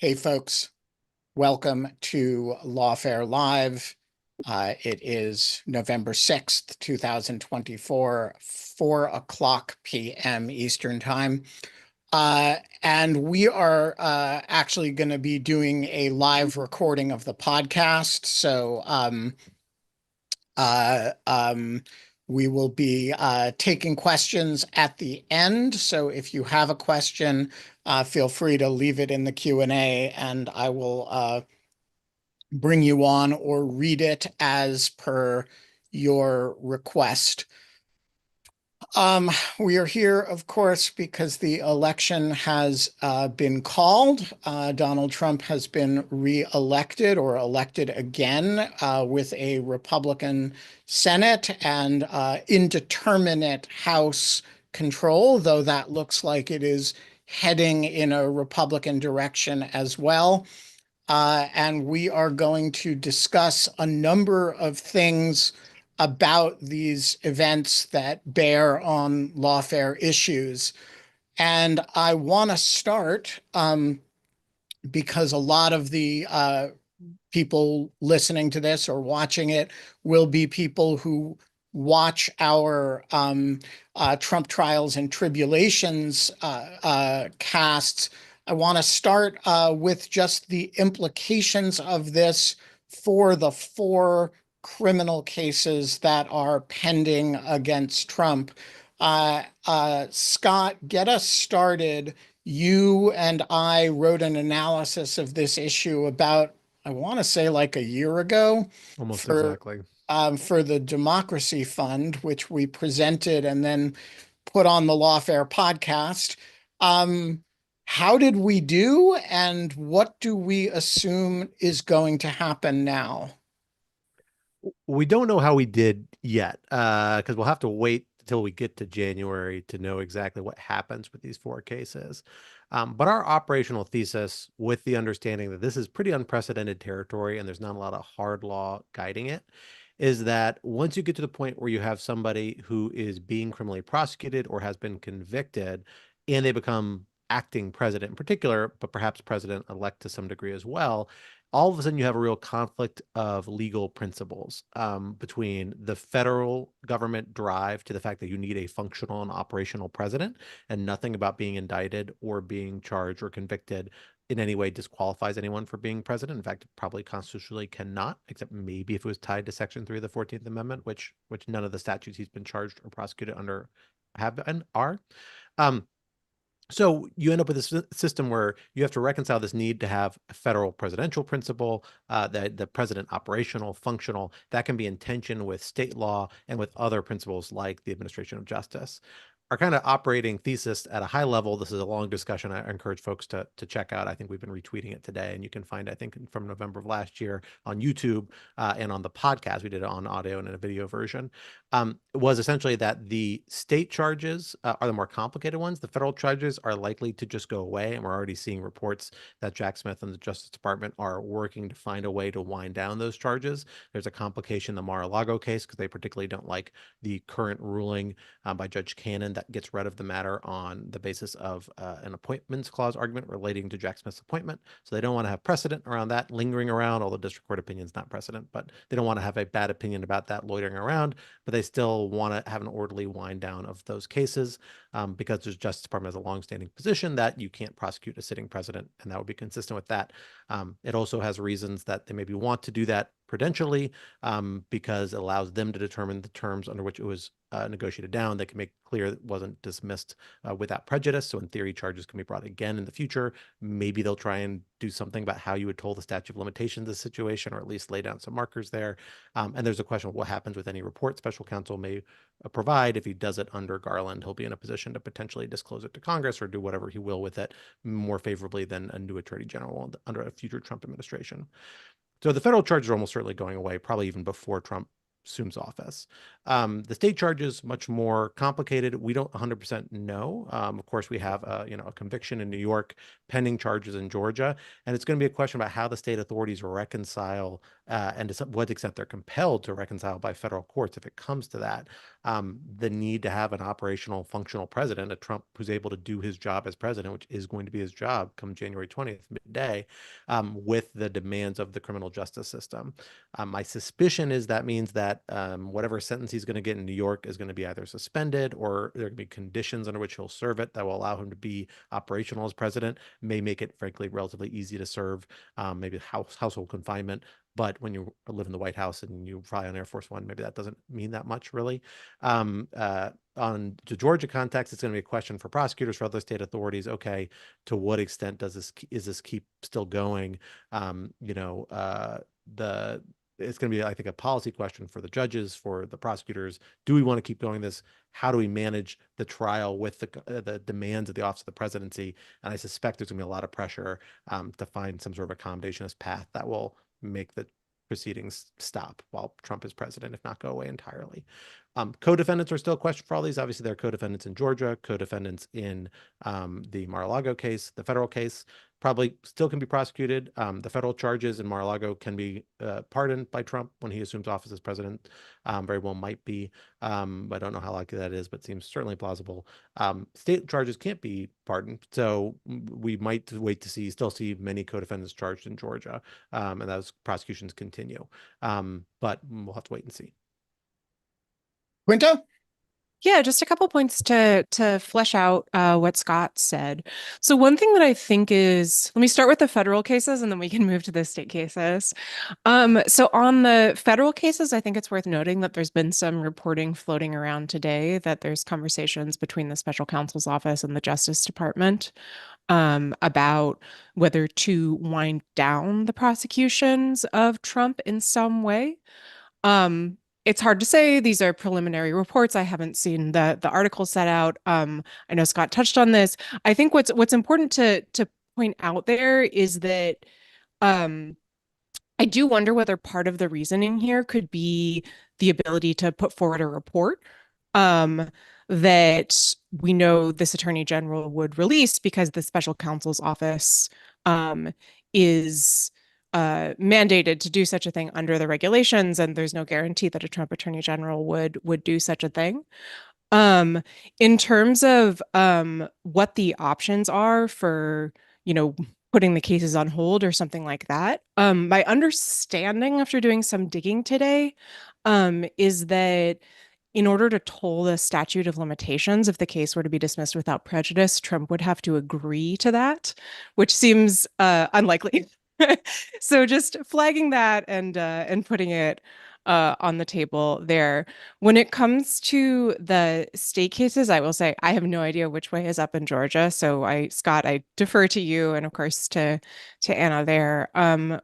Hey, folks. Welcome to Lawfare Live. It is November 6th, 2024, 4 o'clock p.m. Eastern Time. And we are actually going to be doing a live recording of the podcast. So uh, um, we will be taking questions at the end. So if you have a question, feel free to leave it in the Q&A, and I will bring you on or read it as per your request. We are here, of course, because the election has been called. Donald Trump has been re-elected or elected again with a Republican Senate and indeterminate House control, though that looks like it is heading in a Republican direction as well. And we are going to discuss a number of things about these events that bear on lawfare issues. And I want to start because a lot of the people listening to this or watching it will be people who watch our Trump Trials and Tribulations casts. I want to start with just the implications of this for the four criminal cases that are pending against Trump. Scott, get us started. You and I wrote an analysis of this issue about, I want to say, like a year ago Almost for exactly. for the Democracy Fund, which we presented and then put on the Lawfare podcast. Um, how did we do, and what do we assume is going to happen now? We don't know how we did yet, because we'll have to wait until we get to January to know exactly what happens with these four cases. But our operational thesis, with the understanding that this is pretty unprecedented territory and there's not a lot of hard law guiding it, is that once you get to the point where you have somebody who is being criminally prosecuted or has been convicted and they become acting president in particular, but perhaps president-elect to some degree as well, all of a sudden you have a real conflict of legal principles between the federal government drive to the fact that you need a functional and operational president, and nothing about being indicted or being charged or convicted in any way disqualifies anyone for being president. In fact, it probably constitutionally cannot, except maybe if it was tied to Section 3 of the 14th Amendment, which none of the statutes he's been charged or prosecuted under have been are. Um, so you end up with a system where you have to reconcile this need to have a federal presidential principle, the president operational, functional, that can be in tension with state law and with other principles like the administration of justice. Our kind of operating thesis at a high level, this is a long discussion I encourage folks to check out. I think we've been retweeting it today, and you can find, I think, from November of last year on YouTube and on the podcast. We did it on audio and in a video version. Was essentially that the state charges are the more complicated ones. The federal charges are likely to just go away, and we're already seeing reports that Jack Smith and the Justice Department are working to find a way to wind down those charges. There's a complication in the Mar-a-Lago case because they particularly don't like the current ruling by Judge Cannon that gets rid of the matter on the basis of an appointments clause argument relating to Jack Smith's appointment. So they don't want to have precedent around that lingering around, although district court opinion is not precedent, but they don't want to have a bad opinion about that loitering around, but they still want to have an orderly wind down of those cases because the Justice Department has a longstanding position that you can't prosecute a sitting president, and that would be consistent with that. It also has reasons that they maybe want to do that prudentially because it allows them to determine the terms under which it was negotiated down. They can make clear it wasn't dismissed without prejudice. So in theory, charges can be brought again in the future. Maybe they'll try and do something about how you would toll the statute of limitations of the situation, or at least lay down some markers there. And there's a question of what happens with any report special counsel may provide. If he does it under Garland, he'll be in a position to potentially disclose it to Congress or do whatever he will with it more favorably than a new attorney general under a future Trump administration. So the federal charges are almost certainly going away, probably even before Trump assumes office. The state charges much more complicated. We don't 100% know. Of course, we have a conviction in New York, pending charges in Georgia, and it's going to be a question about how the state authorities reconcile and to what extent they're compelled to reconcile by federal courts if it comes to that. The need to have an operational, functional president, a Trump who's able to do his job as president, which is going to be his job come January 20th, midday, with the demands of the criminal justice system. My suspicion is that means that whatever sentence he's going to get in New York is going to be either suspended or there are going to be conditions under which he'll serve it that will allow him to be operational as president, may make it, frankly, relatively easy to serve, maybe household confinement. But when you live in the White House and you fly on Air Force One, maybe that doesn't mean that much, really. On the Georgia context, it's going to be a question for prosecutors, for other state authorities. Okay, to what extent is this keep still going? It's going to be, I think, a policy question for the judges, for the prosecutors. Do we want to keep going this? How do we manage the trial with the demands of the office of the presidency? And I suspect there's going to be a lot of pressure to find some sort of accommodationist path that will make the proceedings stop while Trump is president, if not go away entirely. Co-defendants are still a question for all these. Obviously, there are co-defendants in Georgia, co-defendants in the Mar-a-Lago case, the federal case. Probably still can be prosecuted. The federal charges in Mar-a-Lago can be pardoned by Trump when he assumes office as president. Very well might be. I don't know how likely that is, but seems certainly plausible. State charges can't be pardoned, so we might wait to still see many co-defendants charged in Georgia, and those prosecutions continue. But we'll have to wait and see. Quinta? Yeah, just a couple points to flesh out what Scott said. So one thing that I think is, let me start with the federal cases and then we can move to the state cases. So on the federal cases, I think it's worth noting that there's been some reporting floating around today that there's conversations between the special counsel's office and the Justice Department about whether to wind down the prosecutions of Trump in some way. It's hard to say. These are preliminary reports. I haven't seen the article set out. I know Scott touched on this. I think what's important to point out there is that I do wonder whether part of the reasoning here could be the ability to put forward a report that we know this attorney general would release because the special counsel's office is mandated to do such a thing under the regulations, and there's no guarantee that a Trump attorney general would do such a thing. In terms of what the options are for, putting the cases on hold or something like that, my understanding after doing some digging today is that in order to toll the statute of limitations, if the case were to be dismissed without prejudice, Trump would have to agree to that, which seems unlikely. So just flagging that and putting it on the table there. When it comes to the state cases, I will say I have no idea which way is up in Georgia. So Scott, I defer to you and of course to Anna there.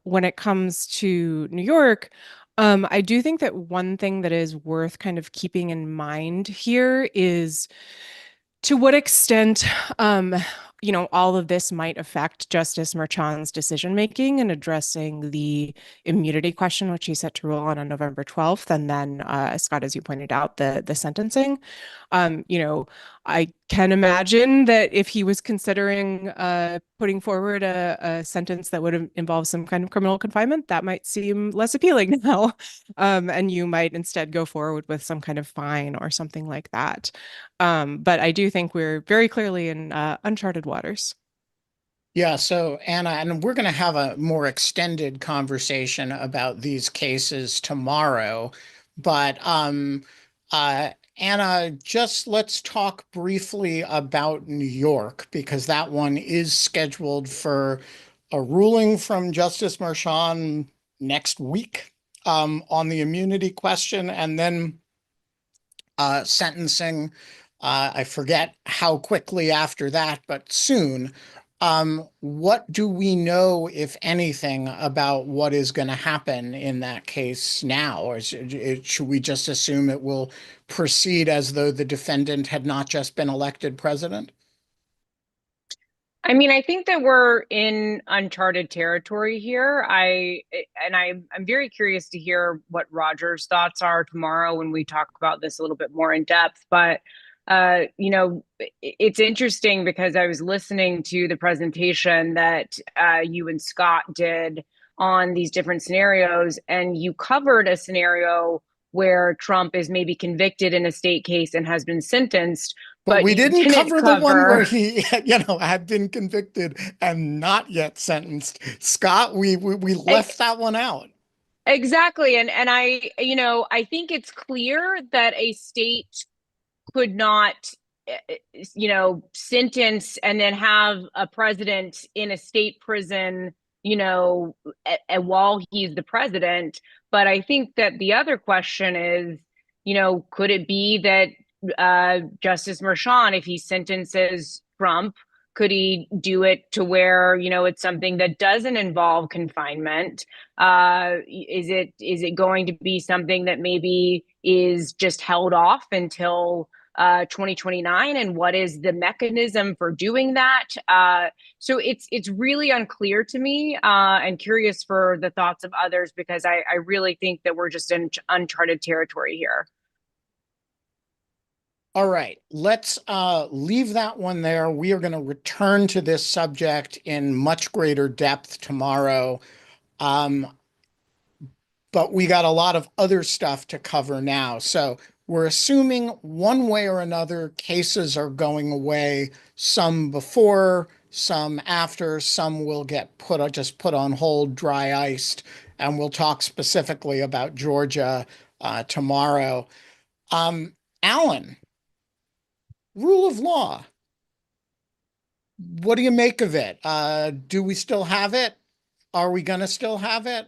When it comes to New York, I do think that one thing that is worth kind of keeping in mind here is to what extent all of this might affect Justice Merchan's decision-making in addressing the immunity question, which he's set to rule on November 12th. And then, Scott, as you pointed out, the sentencing. I can imagine that if he was considering putting forward a sentence that would involve some kind of criminal confinement, that might seem less appealing now. And you might instead go forward with some kind of fine or something like that. But I do think we're very clearly in uncharted waters. Yeah, so Anna, and we're going to have a more extended conversation about these cases tomorrow, but Anna, just let's talk briefly about New York, because that one is scheduled for a ruling from Justice Merchan next week on the immunity question, and then sentencing. I forget how quickly after that, but soon. What do we know, if anything, about what is going to happen in that case now? Or should we just assume it will proceed as though the defendant had not just been elected president? I mean, I think that we're in uncharted territory here. I'm very curious to hear what Roger's thoughts are tomorrow when we talk about this a little bit more in depth. But it's interesting because I was listening to the presentation that you and Scott did on these different scenarios. And you covered a scenario where Trump is maybe convicted in a state case and has been sentenced. But we you didn't cover the one where cover he, had been convicted and not yet sentenced. Scott, we left that one out. Exactly. And I think it's clear that a state could not, sentence and then have a president in a state prison, while he's the president. But I think that the other question is, could it be that Justice Merchan, if he sentences Trump, could he do it to where, it's something that doesn't involve confinement? Is it going to be something that maybe is just held off until 2029, and what is the mechanism for doing that? So it's really unclear to me, and curious for the thoughts of others, because I really think that we're just in uncharted territory here. All right, let's leave that one there. We are going to return to this subject in much greater depth tomorrow. But we got a lot of other stuff to cover now. So we're assuming one way or another cases are going away, some before, some after, some will get put on hold, dry iced, and we'll talk specifically about Georgia tomorrow. Alan, rule of law. What do you make of it? Do we still have it? Are we going to still have it?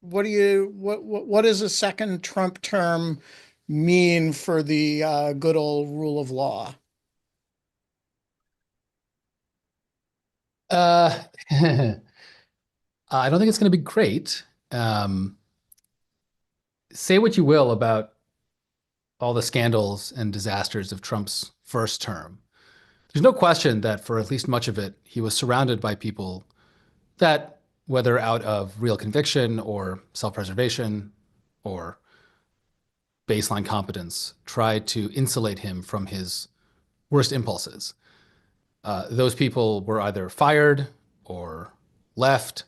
What does a second Trump term mean for the good old rule of law? I don't think it's going to be great. Say what you will about all the scandals and disasters of Trump's first term. There's no question that for at least much of it, he was surrounded by people that, whether out of real conviction or self-preservation or baseline competence, tried to insulate him from his worst impulses. Those people were either fired or left.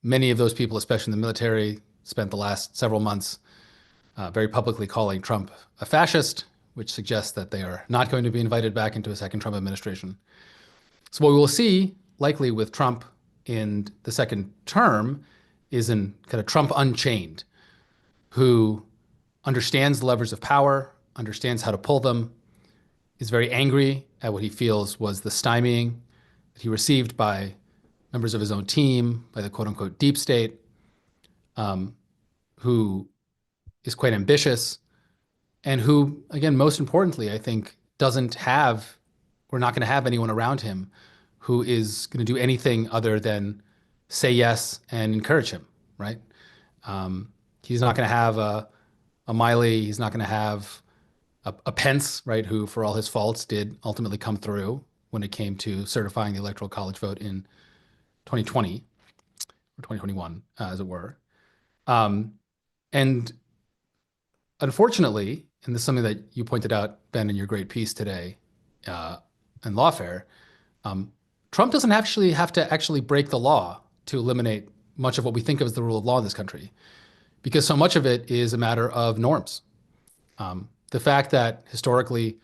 Many of those people, especially in the military, spent the last several months very publicly calling Trump a fascist, which suggests that they are not going to be invited back into a second Trump administration. So what we will see, likely with Trump in the second term, is in kind of Trump unchained, who understands the levers of power, understands how to pull them, is very angry at what he feels was the stymieing that he received by members of his own team, by the quote unquote deep state, who is quite ambitious, and who, again, most importantly, I think, we're not going to have anyone around him who is going to do anything other than say yes and encourage him, right? He's not going to have a Miley. He's not going to have a Pence, right, who, for all his faults, did ultimately come through when it came to certifying the Electoral College vote in 2020, or 2021, as it were. And unfortunately, and this is something that you pointed out, Ben, in your great piece today in Lawfare, Trump doesn't actually have to break the law to eliminate much of what we think of as the rule of law in this country, because so much of it is a matter of norms. The fact that historically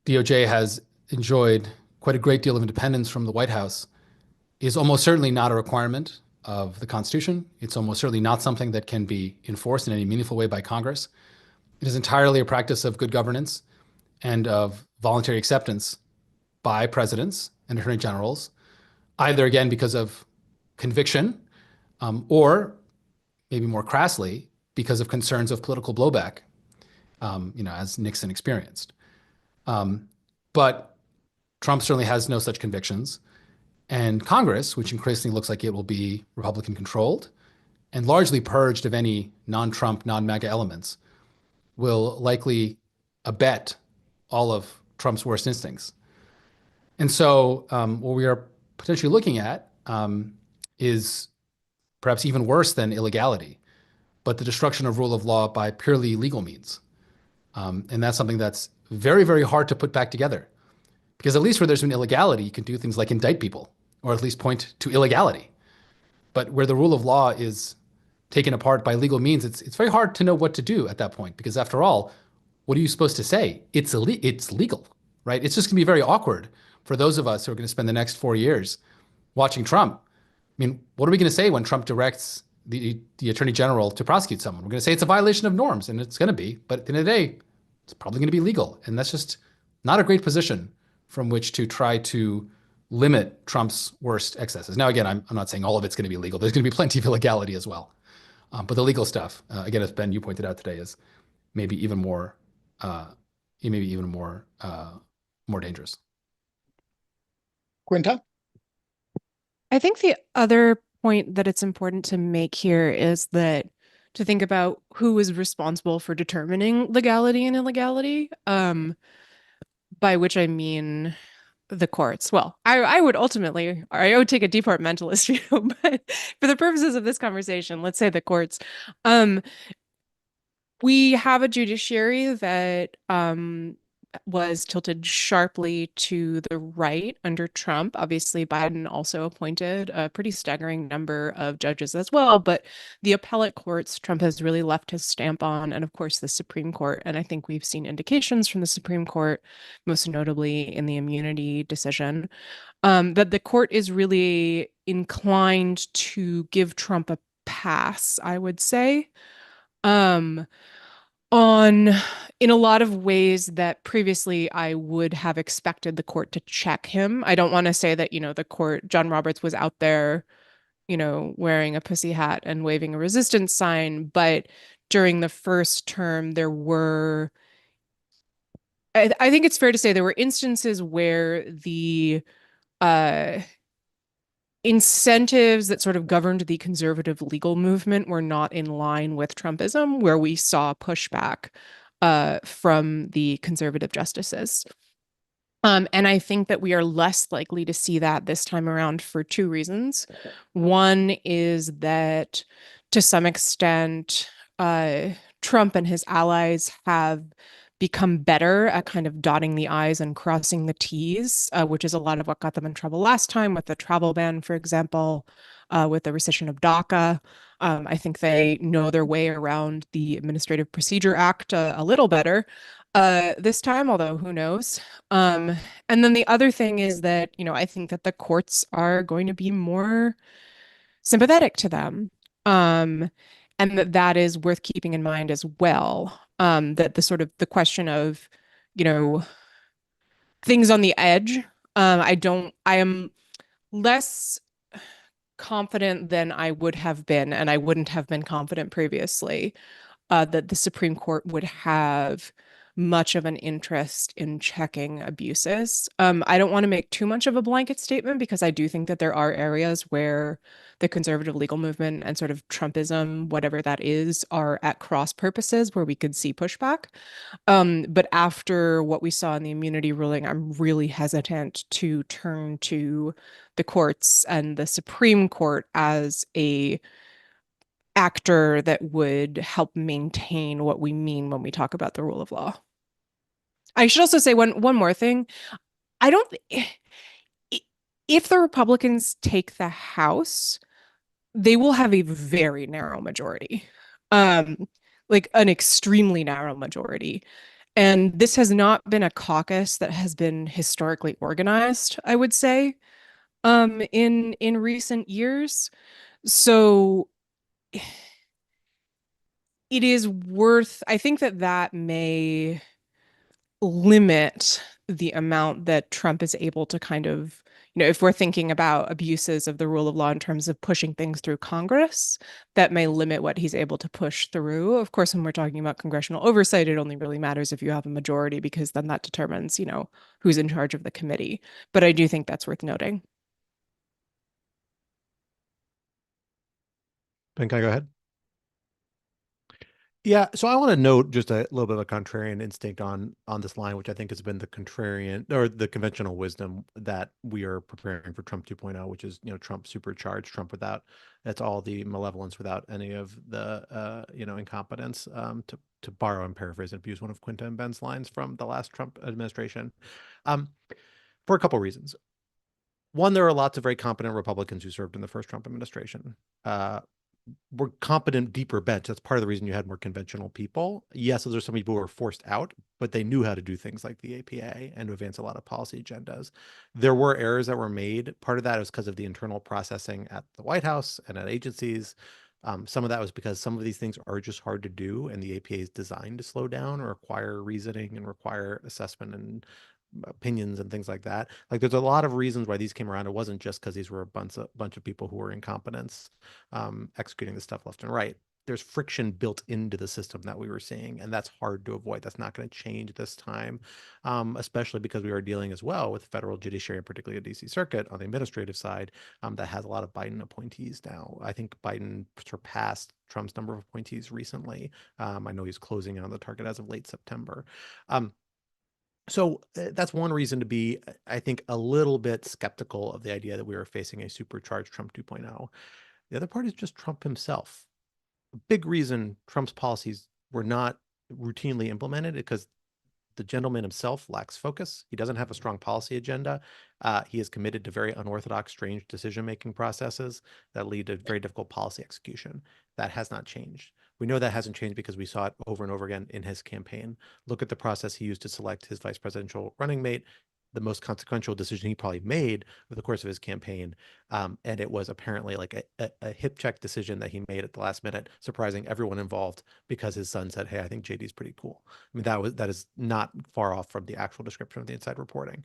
DOJ has enjoyed quite a great deal of independence from the White House is almost certainly not a requirement of the Constitution. It's almost certainly not something that can be enforced in any meaningful way by Congress. It is entirely a practice of good governance and of voluntary acceptance by presidents and attorney generals, either, again, because of conviction or, maybe more crassly, because of concerns of political blowback, as Nixon experienced. But Trump certainly has no such convictions. And Congress, which increasingly looks like it will be Republican controlled and largely purged of any non-Trump, non-MAGA elements, will likely abet all of Trump's worst instincts. And so what we are potentially looking at is perhaps even worse than illegality, but the destruction of rule of law by purely legal means. And that's something that's very, very hard to put back together, because at least where there's been illegality, you can do things like indict people, or at least point to illegality. But where the rule of law is taken apart by legal means, it's very hard to know what to do at that point, because after all, what are you supposed to say? It's legal, right? It's just going to be very awkward for those of us who are going to spend the next 4 years watching Trump. I mean, what are we going to say when Trump directs the attorney general to prosecute someone? We're going to say it's a violation of norms, and it's going to be, but at the end of the day, it's probably going to be legal. And that's just not a great position from which to try to limit Trump's worst excesses. Now, again, I'm not saying all of it's going to be legal. There's going to be plenty of illegality as well. But the legal stuff, again, as Ben, you pointed out today, is maybe even more, more dangerous. Quinta? I think the other point that it's important to make here is that to think about who is responsible for determining legality and illegality, by which I mean the courts. Well, I would take a departmentalist view, but for the purposes of this conversation, let's say the courts. We have a judiciary that was tilted sharply to the right under Trump. Obviously, Biden also appointed a pretty staggering number of judges as well, but the appellate courts, Trump has really left his stamp on, and of course, the Supreme Court. And I think we've seen indications from the Supreme Court, most notably in the immunity decision, that the court is really inclined to give Trump a pass, I would say. In a lot of ways that previously I would have expected the court to check him. I don't want to say that, the court, John Roberts was out there, wearing a pussy hat and waving a resistance sign, but during the first term, I think it's fair to say there were instances where the incentives that sort of governed the conservative legal movement were not in line with Trumpism, where we saw pushback from the conservative justices. And I think that we are less likely to see that this time around for two reasons. One is that to some extent, Trump and his allies have become better at kind of dotting the I's and crossing the T's, which is a lot of what got them in trouble last time with the travel ban, for example, with the rescission of DACA. I think they know their way around the Administrative Procedure Act a little better this time, although who knows. And then the other thing is that, I think that the courts are going to be more sympathetic to them. And that is worth keeping in mind as well. That the question of, things on the edge. I am less confident than I would have been, and I wouldn't have been confident previously, that the Supreme Court would have much of an interest in checking abuses. I don't want to make too much of a blanket statement because I do think that there are areas where the conservative legal movement and sort of Trumpism, whatever that is, are at cross purposes where we could see pushback. But after what we saw in the immunity ruling, I'm really hesitant to turn to the courts and the Supreme Court as a actor that would help maintain what we mean when we talk about the rule of law. I should also say one more thing. If the Republicans take the House, they will have a very narrow majority, like an extremely narrow majority. And this has not been a caucus that has been historically organized, I would say, in recent years. So it is I think that may limit the amount that Trump is able to kind of, if we're thinking about abuses of the rule of law in terms of pushing things through Congress, that may limit what he's able to push through. Of course, when we're talking about congressional oversight, it only really matters if you have a majority, because then that determines, who's in charge of the committee. But I do think that's worth noting. Ben, can I go ahead? Yeah, so I want to note just a little bit of a contrarian instinct on this line, which I think has been the contrarian or the conventional wisdom that we are preparing for Trump 2.0, which is, Trump supercharged, Trump without, that's all the malevolence without any of the, incompetence, to borrow and paraphrase and abuse one of Quinta and Ben's lines from the last Trump administration, for a couple reasons. One, there are lots of very competent Republicans who served in the first Trump administration. Were competent deeper bench. That's part of the reason you had more conventional people. Yes, those are some people who were forced out, but they knew how to do things like the APA and to advance a lot of policy agendas. There were errors that were made. Part of that was because of the internal processing at the White House and at agencies. Some of that was because some of these things are just hard to do, and the APA is designed to slow down or require reasoning and require assessment and opinions and things like that. Like there's a lot of reasons why these came around. It wasn't just because these were a bunch of people who were incompetents executing the stuff left and right. There's friction built into the system that we were seeing, and that's hard to avoid. That's not going to change this time, especially because we are dealing as well with federal judiciary, and particularly the DC Circuit on the administrative side, that has a lot of Biden appointees now. I think Biden surpassed Trump's number of appointees recently. I know he's closing in on the target as of late September. So that's one reason to be, I think, a little bit skeptical of the idea that we are facing a supercharged Trump 2.0. The other part is just Trump himself. A big reason Trump's policies were not routinely implemented because the gentleman himself lacks focus. He doesn't have a strong policy agenda. He is committed to very unorthodox, strange decision-making processes that lead to very difficult policy execution. That has not changed. We know that hasn't changed because we saw it over and over again in his campaign. Look at the process he used to select his vice presidential running mate, the most consequential decision he probably made over the course of his campaign. And it was apparently like a hip check decision that he made at the last minute, surprising everyone involved because his son said, hey, I think JD's pretty cool. I mean, that is not far off from the actual description of the inside reporting.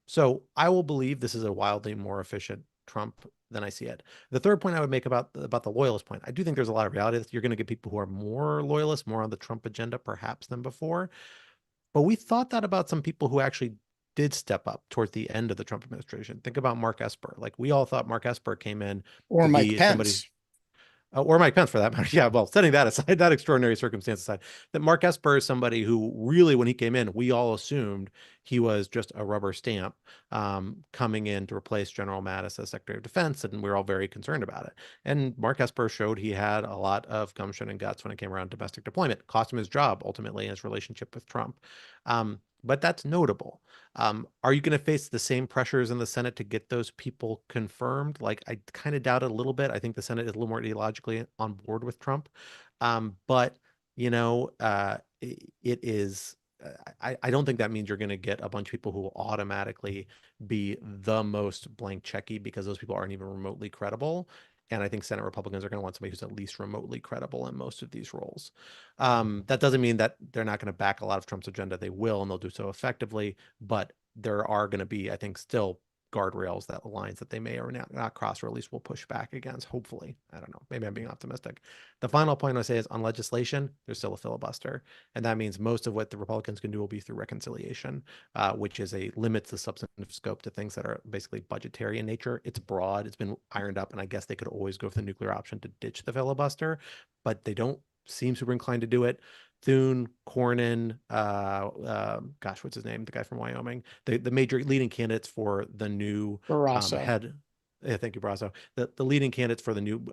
So I will believe this is a wildly more efficient Trump than I see it. The third point I would make about the loyalist point, I do think there's a lot of reality that you're going to get people who are more loyalists, more on the Trump agenda perhaps than before. But we thought that about some people who actually did step up towards the end of the Trump administration. Think about Mark Esper. Like we all thought Mark Esper came in Or to Mike be Pence. somebody, or Mike Pence for that matter. Yeah, well, setting that aside, that extraordinary circumstance aside, that Mark Esper is somebody who really, when he came in, we all assumed he was just a rubber stamp coming in to replace General Mattis as Secretary of Defense, and we were all very concerned about it. And Mark Esper showed he had a lot of gumption and guts when it came around domestic deployment. Cost him his job, ultimately, his relationship with Trump. But that's notable. Are you going to face the same pressures in the Senate to get those people confirmed? Like, I kind of doubt it a little bit. I think the Senate is a little more ideologically on board with Trump. But, you know, it is, I don't think that means you're going to get a bunch of people who will automatically be the most blank checky because those people aren't even remotely credible. And I think Senate Republicans are going to want somebody who's at least remotely credible in most of these roles. That doesn't mean that they're not going to back a lot of Trump's agenda. They will, and they'll do so effectively. But there are going to be, I think, still guardrails, that lines that they may or not cross, or at least will push back against, hopefully. I don't know. Maybe I'm being optimistic. The final point I say is on legislation, there's still a filibuster. And that means most of what the Republicans can do will be through reconciliation, which is limits the substantive scope to things that are basically budgetary in nature. It's broad. It's been ironed up. And I guess they could always go for the nuclear option to ditch the filibuster, but they don't seem super inclined to do it. Thune, Cornyn, gosh, what's his name? The guy from Wyoming, the major leading candidates for the new head. Yeah, thank you, Brasso. The leading candidates for the new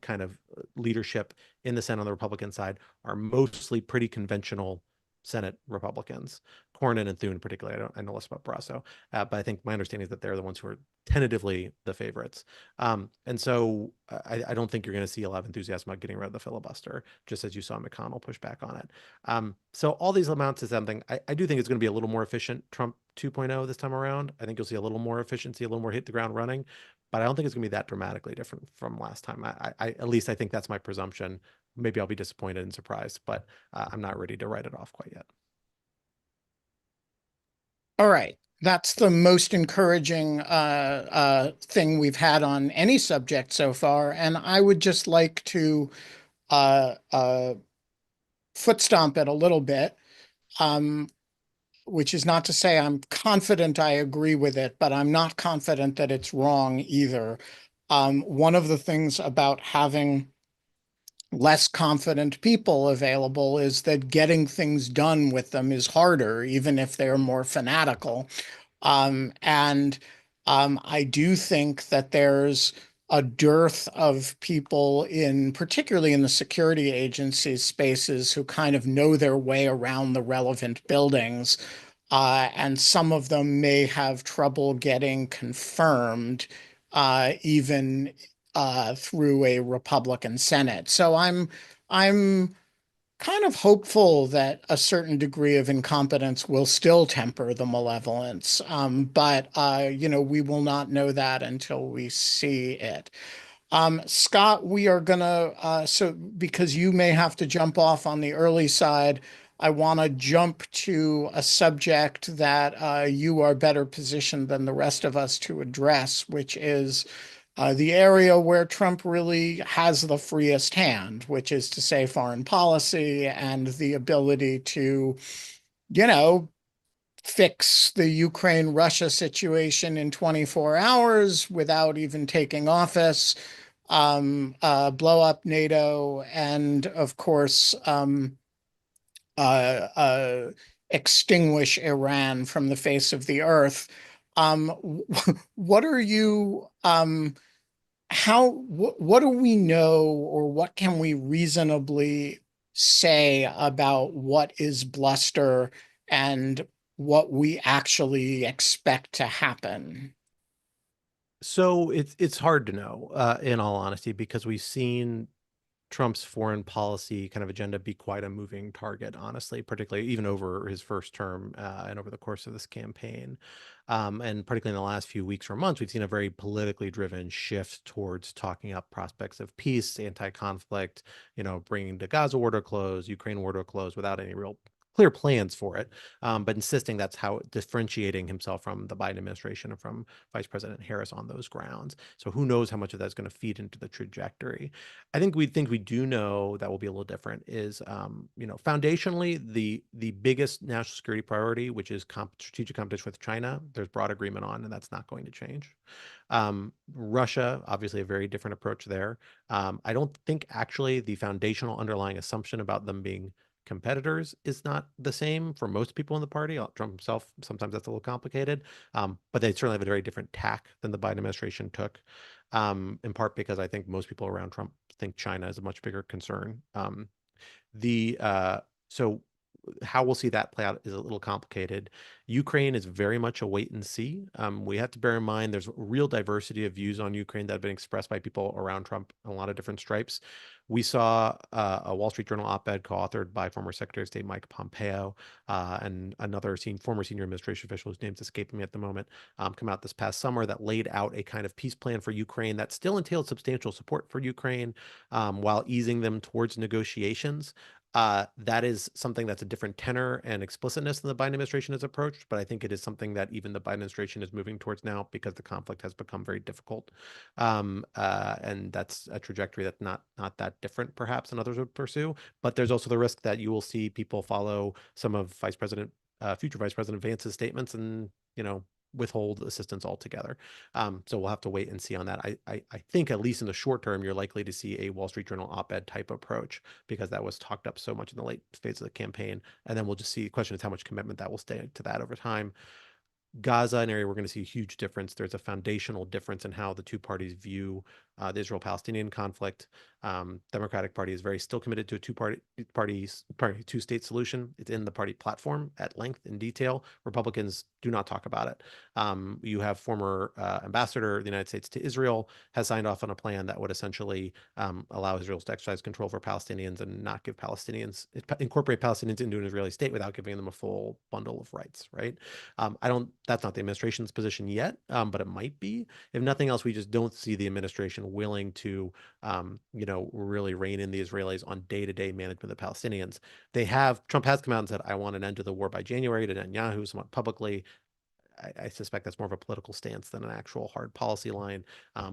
kind of leadership in the Senate on the Republican side are mostly pretty conventional Senate Republicans. Cornyn and Thune particularly, I know less about Brasso, but I think my understanding is that they're the ones who are tentatively the favorites. And so I don't think you're going to see a lot of enthusiasm about getting rid of the filibuster, just as you saw McConnell push back on it. So all these amounts to something, I do think it's going to be a little more efficient Trump 2.0 this time around. I think you'll see a little more efficiency, a little more hit the ground running, but I don't think it's going to be that dramatically different from last time. At least I think that's my presumption. Maybe I'll be disappointed and surprised, but I'm not ready to write it off quite yet. All right. That's the most encouraging thing we've had on any subject so far. And I would just like to foot stomp it a little bit, which is not to say I'm confident I agree with it, but I'm not confident that it's wrong either. One of the things about having less confident people available is that getting things done with them is harder, even if they're more fanatical. I do think that there's a dearth of people particularly in the security agency spaces who kind of know their way around the relevant buildings. and some of them may have trouble getting confirmed, even through a Republican Senate. So I'm kind of hopeful that a certain degree of incompetence will still temper the malevolence. But we will not know that until we see it. Scott, we are gonna, so because you may have to jump off on the early side, I want to jump to a subject that you are better positioned than the rest of us to address, which is the area where Trump really has the freest hand, which is to say foreign policy and the ability to, you know, fix the Ukraine-Russia situation in 24 hours without even taking office, blow up NATO, and of course, uh, uh, extinguish Iran from the face of the earth. Um, what are you, what do we know, or what can we reasonably say about what is bluster and what we actually expect to happen? So it's hard to know, in all honesty, because we've seen Trump's foreign policy kind of agenda be quite a moving target, honestly, particularly even over his first term, and over the course of this campaign. And particularly in the last few weeks or months, we've seen a very politically driven shift towards talking up prospects of peace, anti-conflict, bringing the Gaza war to a close, Ukraine war to a close without any real clear plans for it, but insisting that's how differentiating himself from the Biden administration and from Vice President Harris on those grounds. So who knows how much of that's going to feed into the trajectory. I think we do know that will be a little different is, foundationally, the biggest national security priority, which is strategic competition with China, there's broad agreement on, and that's not going to change. Russia, obviously a very different approach there. I don't think actually the foundational underlying assumption about them being competitors is not the same for most people in the party. Trump himself, sometimes that's a little complicated, but they certainly have a very different tack than the Biden administration took, in part because I think most people around Trump think China is a much bigger concern. So how we'll see that play out is a little complicated. Ukraine is very much a wait and see. We have to bear in mind there's a real diversity of views on Ukraine that have been expressed by people around Trump in a lot of different stripes. We saw a Wall Street Journal op-ed co-authored by former Secretary of State Mike Pompeo, and another former senior administration official whose name's escaping me at the moment, come out this past summer that laid out a kind of peace plan for Ukraine that still entailed substantial support for Ukraine, while easing them towards negotiations. That is something that's a different tenor and explicitness than the Biden administration has approached, but I think it is something that even the Biden administration is moving towards now because the conflict has become very difficult. And that's a trajectory that's not that different, perhaps, than others would pursue. But there's also the risk that you will see people follow some of future Vice President Vance's statements and, withhold assistance altogether. So we'll have to wait and see on that. I think at least in the short term, you're likely to see a Wall Street Journal op-ed type approach because that was talked up so much in the late phase of the campaign. And then we'll just see. The question is how much commitment that will stay to that over time. Gaza, an area we're going to see a huge difference. There's a foundational difference in how the two parties view the Israel-Palestinian conflict. Democratic Party is very still committed to a two-state solution. It's in the party platform at length in detail. Republicans do not talk about it. You have former ambassador of the United States to Israel has signed off on a plan that would essentially allow Israel to exercise control for Palestinians and not give incorporate Palestinians into an Israeli state without giving them a full bundle of rights, right? That's not the administration's position yet, but it might be. If nothing else, we just don't see the administration willing to, really rein in the Israelis on day-to-day management of the Palestinians. Trump has come out and said, I want an end to the war by January to Netanyahu somewhat publicly. I suspect that's more of a political stance than an actual hard policy line.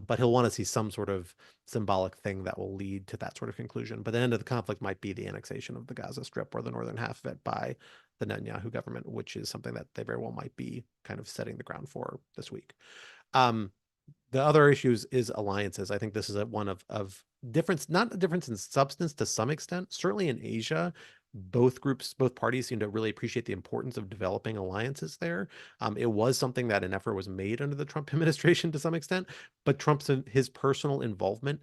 But he'll want to see some sort of symbolic thing that will lead to that sort of conclusion. But the end of the conflict might be the annexation of the Gaza Strip or the northern half of it by the Netanyahu government, which is something that they very well might be kind of setting the ground for this week. The other issues is alliances. I think this is one of difference, not a difference in substance to some extent. Certainly in Asia, both parties seem to really appreciate the importance of developing alliances there. It was something that an effort was made under the Trump administration to some extent, but his personal involvement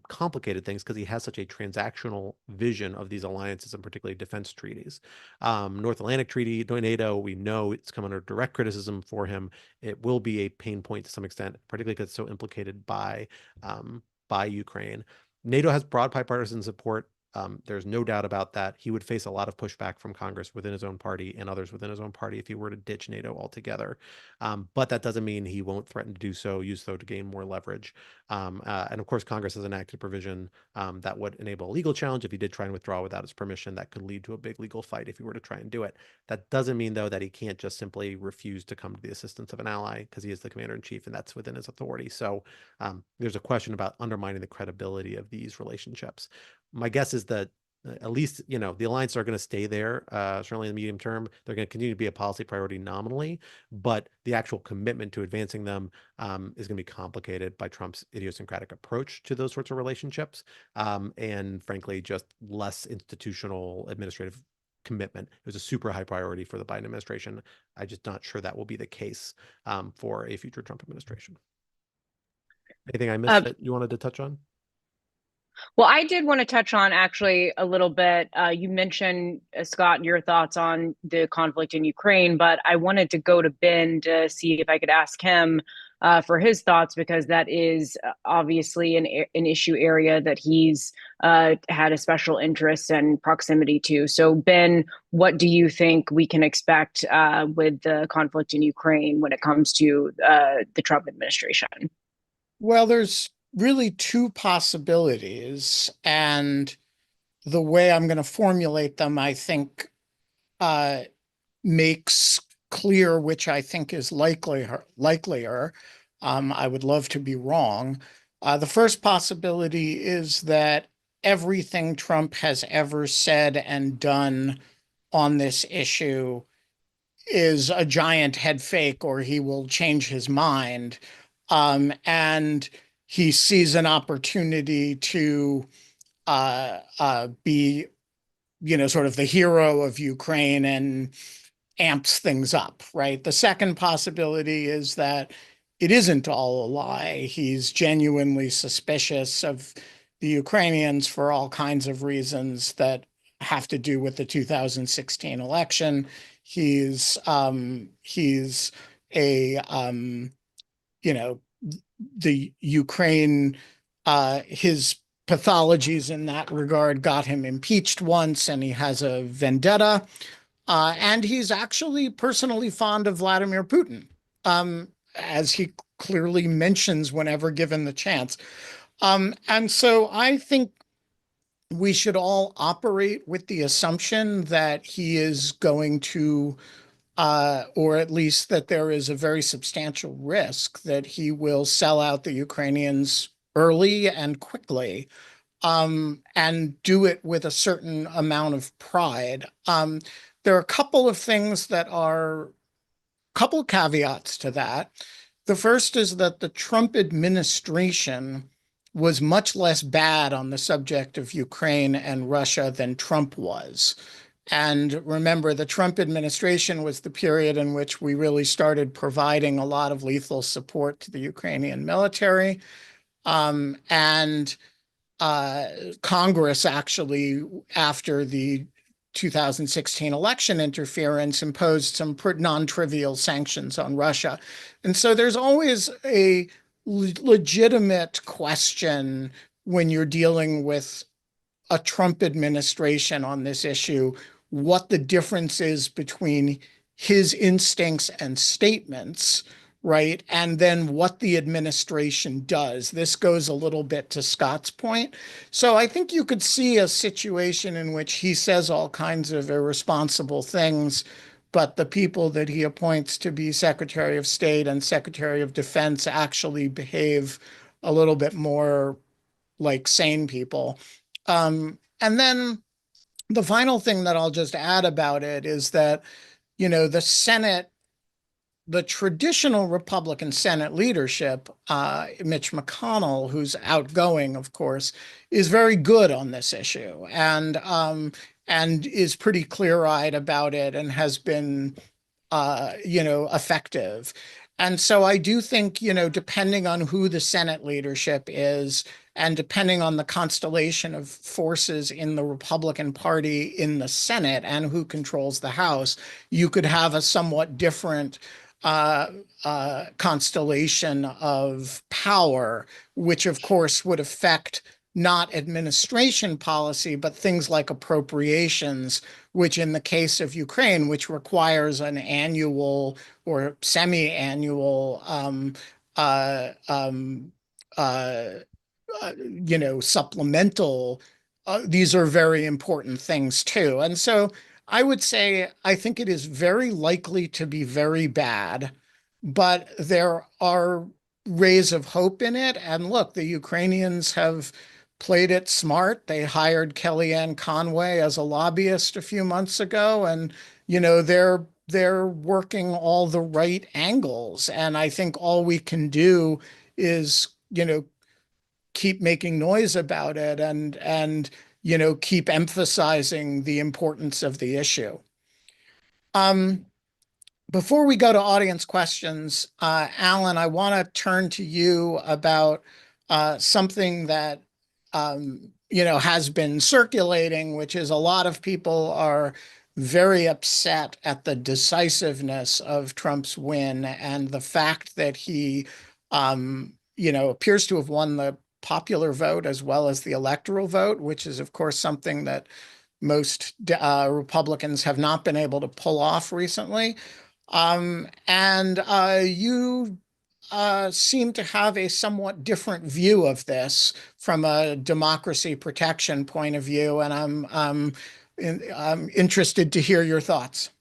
complicated things because he has such a transactional vision of these alliances and particularly defense treaties. North Atlantic Treaty, NATO, we know it's come under direct criticism for him. It will be a pain point to some extent, particularly because it's so implicated by Ukraine. NATO has broad bipartisan support. There's no doubt about that. He would face a lot of pushback from Congress within his own party and others within his own party if he were to ditch NATO altogether. But that doesn't mean he won't threaten to do so, use so to gain more leverage. And of course, Congress has enacted provision that would enable a legal challenge if he did try and withdraw without his permission. That could lead to a big legal fight if he were to try and do it. That doesn't mean, though, that he can't just simply refuse to come to the assistance of an ally because he is the commander in chief and that's within his authority. So there's a question about undermining the credibility of these relationships. My guess is that at least, the alliances are going to stay there, certainly in the medium term. They're going to continue to be a policy priority nominally, but the actual commitment to advancing them is going to be complicated by Trump's idiosyncratic approach to those sorts of relationships, and frankly, just less institutional administrative commitment. It was a super high priority for the Biden administration. I'm just not sure that will be the case for a future Trump administration. Anything I missed that you wanted to touch on? Well, I did want to touch on actually a little bit. You mentioned, Scott, your thoughts on the conflict in Ukraine, but I wanted to go to Ben to see if I could ask him for his thoughts, because that is obviously an issue area that he's had a special interest and proximity to. So, Ben, what do you think we can expect with the conflict in Ukraine when it comes to the Trump administration? Well, there's really two possibilities, and the way I'm going to formulate them, I think, makes clear which I think is likelier. I would love to be wrong. The first possibility is that everything Trump has ever said and done on this issue is a giant head fake, or he will change his mind. And he sees an opportunity to be, sort of the hero of Ukraine and amps things up, right? The second possibility is that it isn't all a lie. He's genuinely suspicious of the Ukrainians for all kinds of reasons that have to do with the 2016 election. He's the Ukraine, his pathologies in that regard got him impeached once, and he has a vendetta. And he's actually personally fond of Vladimir Putin, as he clearly mentions whenever given the chance. And so I think we should all operate with the assumption that he is going to or at least that there is a very substantial risk that he will sell out the Ukrainians early and quickly, and do it with a certain amount of pride. There are a couple of things that are, couple caveats to that. The first is that the Trump administration was much less bad on the subject of Ukraine and Russia than Trump was. And remember, the Trump administration was the period in which we really started providing a lot of lethal support to the Ukrainian military. And Congress actually, after the 2016 election interference, imposed some non-trivial sanctions on Russia. And so there's always a legitimate question when you're dealing with a Trump administration on this issue, what the difference is between his instincts and statements, right? And then what the administration does. This goes a little bit to Scott's point. So I think you could see a situation in which he says all kinds of irresponsible things, but the people that he appoints to be Secretary of State and Secretary of Defense actually behave a little bit more like sane people. And then the final thing that I'll just add about it is that, the Senate, the traditional Republican Senate leadership, Mitch McConnell, who's outgoing, of course, is very good on this issue. And and is pretty clear-eyed about it and has been effective. And so I do think, depending on who the Senate leadership is, and depending on the constellation of forces in the Republican Party in the Senate and who controls the House, you could have a somewhat different constellation of power, which of course would affect not administration policy, but things like appropriations, which in the case of Ukraine, which requires an annual or semi-annual supplemental, these are very important things too. And so I would say, I think it is very likely to be very bad, but there are rays of hope in it. And look, the Ukrainians have played it smart. They hired Kellyanne Conway as a lobbyist a few months ago, and they're working all the right angles. And I think all we can do is keep making noise about it and keep emphasizing the importance of the issue. Before we go to audience questions, Alan, I want to turn to you about something that has been circulating, which is a lot of people are very upset at the decisiveness of Trump's win and the fact that he, appears to have won the popular vote as well as the electoral vote, which is, of course, something that most Republicans have not been able to pull off recently. And you seem to have a somewhat different view of this from a democracy protection point of view, and I'm interested to hear your thoughts.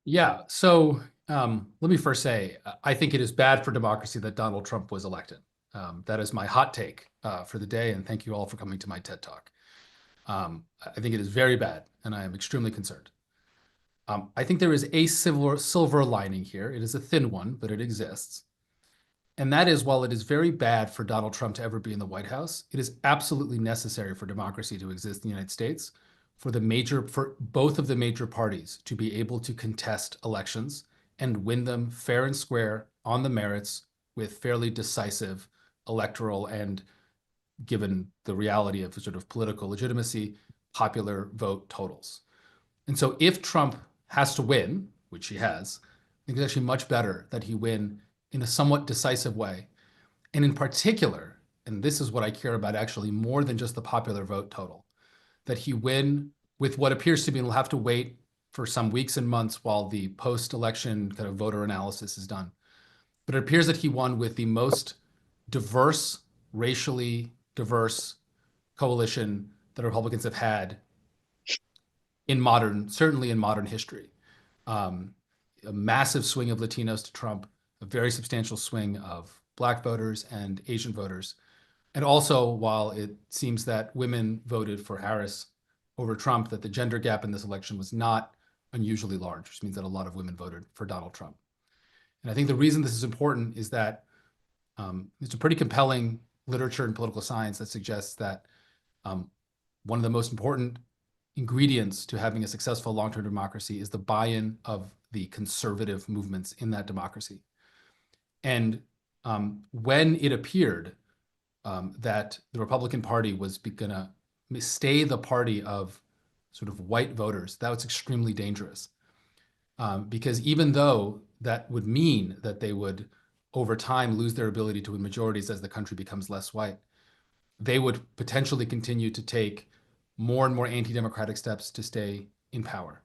Yeah, so let me first say, I think it is bad for democracy that Donald Trump was elected. That is my hot take for the day, and thank you all for coming to my TED Talk. I think it is very bad, and I am extremely concerned. I think there is a silver lining here. It is a thin one, but it exists. And that is, while it is very bad for Donald Trump to ever be in the White House, it is absolutely necessary for democracy to exist in the United States, for both of the major parties to be able to contest elections and win them fair and square on the merits with fairly decisive electoral and, given the reality of sort of political legitimacy, popular vote totals. And so if Trump has to win, which he has, I think it's actually much better that he win in a somewhat decisive way. And in particular, and this is what I care about actually more than just the popular vote total, that he win with what appears to be, we'll have to wait for some weeks and months while the post-election kind of voter analysis is done. But it appears that he won with the most diverse, racially diverse coalition that Republicans have had certainly in modern history. A massive swing of Latinos to Trump, a very substantial swing of Black voters and Asian voters. And also, while it seems that women voted for Harris over Trump, that the gender gap in this election was not unusually large, which means that a lot of women voted for Donald Trump. And I think the reason this is important is that it's a pretty compelling literature and political science that suggests that one of the most important ingredients to having a successful long-term democracy is the buy-in of the conservative movements in that democracy. And when it appeared that the Republican Party was going to stay the party of sort of white voters, that was extremely dangerous. Because even though that would mean that they would, over time, lose their ability to win majorities as the country becomes less white, they would potentially continue to take more and more anti-democratic steps to stay in power.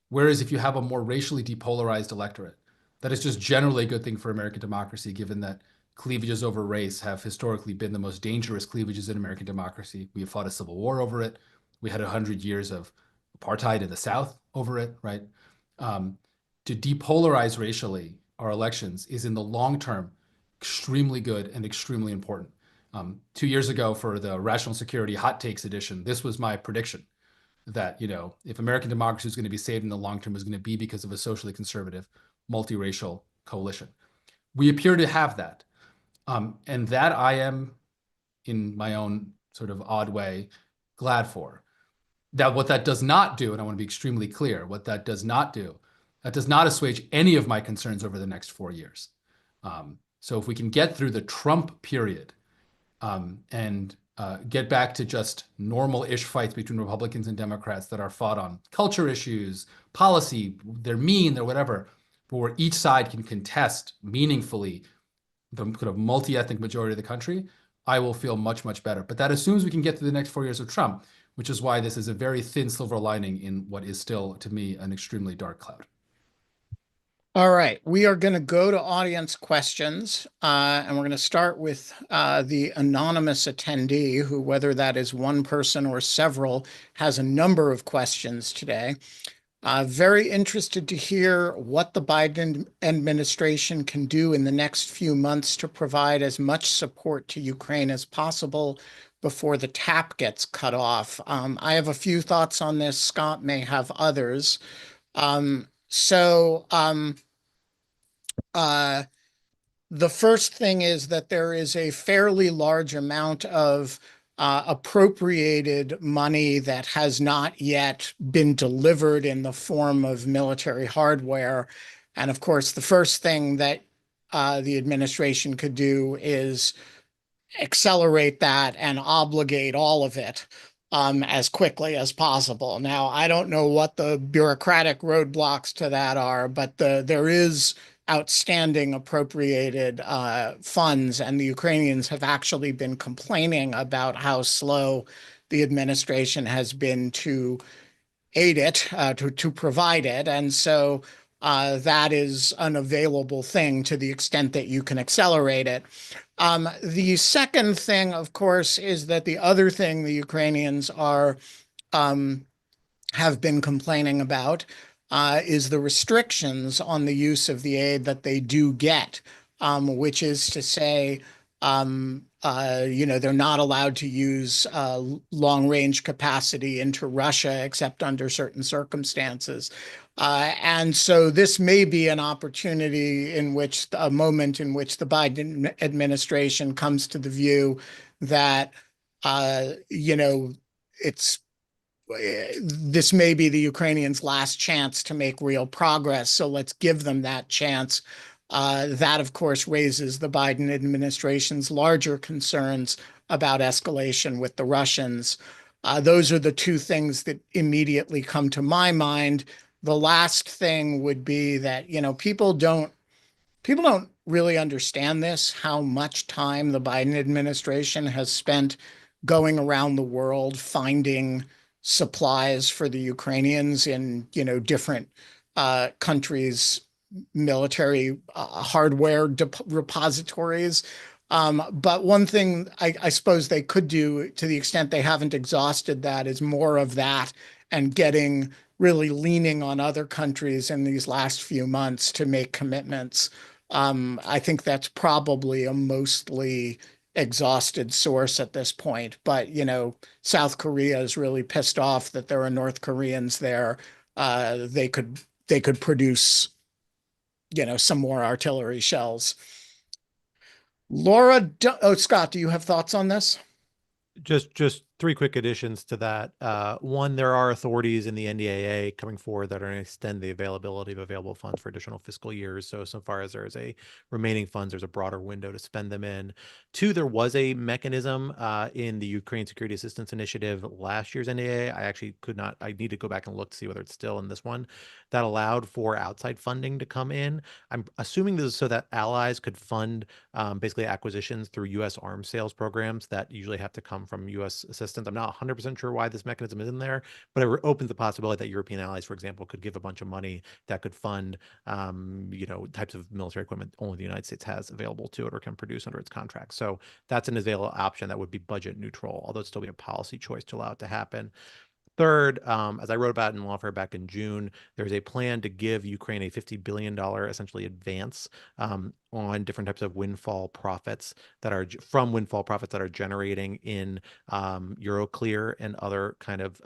Whereas if you have a more racially depolarized electorate, that is just generally a good thing for American democracy, given that cleavages over race have historically been the most dangerous cleavages in American democracy. We have fought a civil war over it. We had 100 years of apartheid in the South over it, right? To depolarize racially our elections is in the long term extremely good and extremely important. 2 years ago for the Rational Security Hot Takes edition, this was my prediction that, if American democracy is going to be saved in the long term, it was going to be because of a socially conservative, multiracial coalition. We appear to have that. And that I am, in my own sort of odd way, glad for. what that does not do, and I want to be extremely clear, what that does not do, that does not assuage any of my concerns over the next 4 years. So if we can get through the Trump period and get back to just normal-ish fights between Republicans and Democrats that are fought on culture issues, policy, they're mean, they're whatever, but where each side can contest meaningfully the kind of multi-ethnic majority of the country, I will feel much, much better. But that assumes we can get through the next 4 years of Trump, which is why this is a very thin silver lining in what is still, to me, an extremely dark cloud. All right, we are going to go to audience questions, and we're going to start with the anonymous attendee, who, whether that is one person or several, has a number of questions today. Very interested to hear what the Biden administration can do in the next few months to provide as much support to Ukraine as possible before the tap gets cut off. I have a few thoughts on this. Scott may have others. The first thing is that there is a fairly large amount of appropriated money that has not yet been delivered in the form of military hardware. And of course, the first thing that the administration could do is accelerate that and obligate all of it as quickly as possible. Now, I don't know what the bureaucratic roadblocks to that are, but there is outstanding appropriated funds, and the Ukrainians have actually been complaining about how slow the administration has been to aid it, to provide it. And so that is an available thing to the extent that you can accelerate it. The second thing, of course, is that the other thing the Ukrainians have been complaining about is the restrictions on the use of the aid that they do get, which is to say, they're not allowed to use long-range capacity into Russia except under certain circumstances. And so this may be an opportunity a moment in which the Biden administration comes to the view that, this may be the Ukrainians' last chance to make real progress. So let's give them that chance. That, of course, raises the Biden administration's larger concerns about escalation with the Russians. Those are the two things that immediately come to my mind. The last thing would be that, people don't really understand this, how much time the Biden administration has spent going around the world finding supplies for the Ukrainians in, different countries' military hardware repositories. But one thing I suppose they could do, to the extent they haven't exhausted that, is more of that, and really leaning on other countries in these last few months to make commitments. I think that's probably a mostly exhausted source at this point. But, South Korea is really pissed off that there are North Koreans there. They could produce, some more artillery shells. Scott, do you have thoughts on this? Just three quick additions to that. One, there are authorities in the NDAA coming forward that are going to extend the availability of available funds for additional fiscal years. So far as there is a remaining funds, there's a broader window to spend them in. Two, there was a mechanism in the Ukraine Security Assistance Initiative last year's NDAA. I need to go back and look to see whether it's still in this one, that allowed for outside funding to come in. I'm assuming this is so that allies could fund basically acquisitions through U.S. arms sales programs that usually have to come from U.S. assistance. I'm not 100% sure why this mechanism is in there, but it opens the possibility that European allies, for example, could give a bunch of money that could fund, types of military equipment only the United States has available to it or can produce under its contract. So that's an available option that would be budget neutral, although it'd still be a policy choice to allow it to happen. Third, as I wrote about in Lawfare back in June, there's a plan to give Ukraine a $50 billion essentially advance on different types of windfall profits that are from windfall profits that are generating in Euroclear and other kind of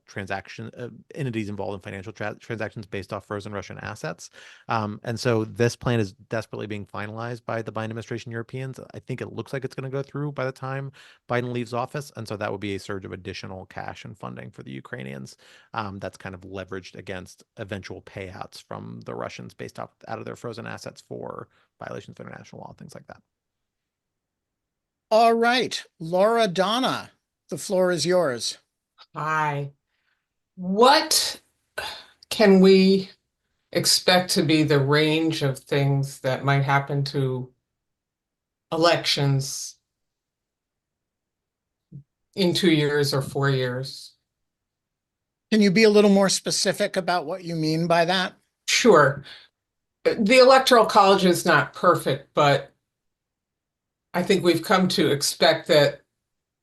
transaction entities involved in financial transactions based off frozen Russian assets. And so this plan is desperately being finalized by the Biden administration Europeans. I think it looks like it's going to go through by the time Biden leaves office. And so that would be a surge of additional cash and funding for the Ukrainians that's kind of leveraged against eventual payouts from the Russians based off out of their frozen assets for violations of international law, things like that. All right, Laura Donna, the floor is yours. Hi. What can we expect to be the range of things that might happen to elections in 2 years or 4 years? Can you be a little more specific about what you mean by that? Sure. The Electoral College is not perfect, but I think we've come to expect that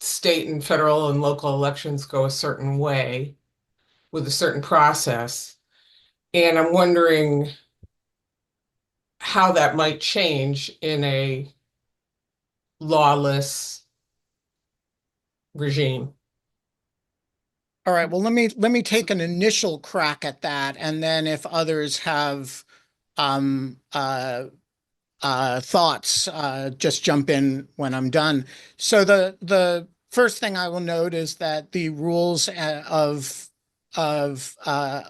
state and federal and local elections go a certain way with a certain process. And I'm wondering how that might change in a lawless regime. All right, well, let me take an initial crack at that, and then if others have thoughts, just jump in when I'm done. So the first thing I will note is that the rules of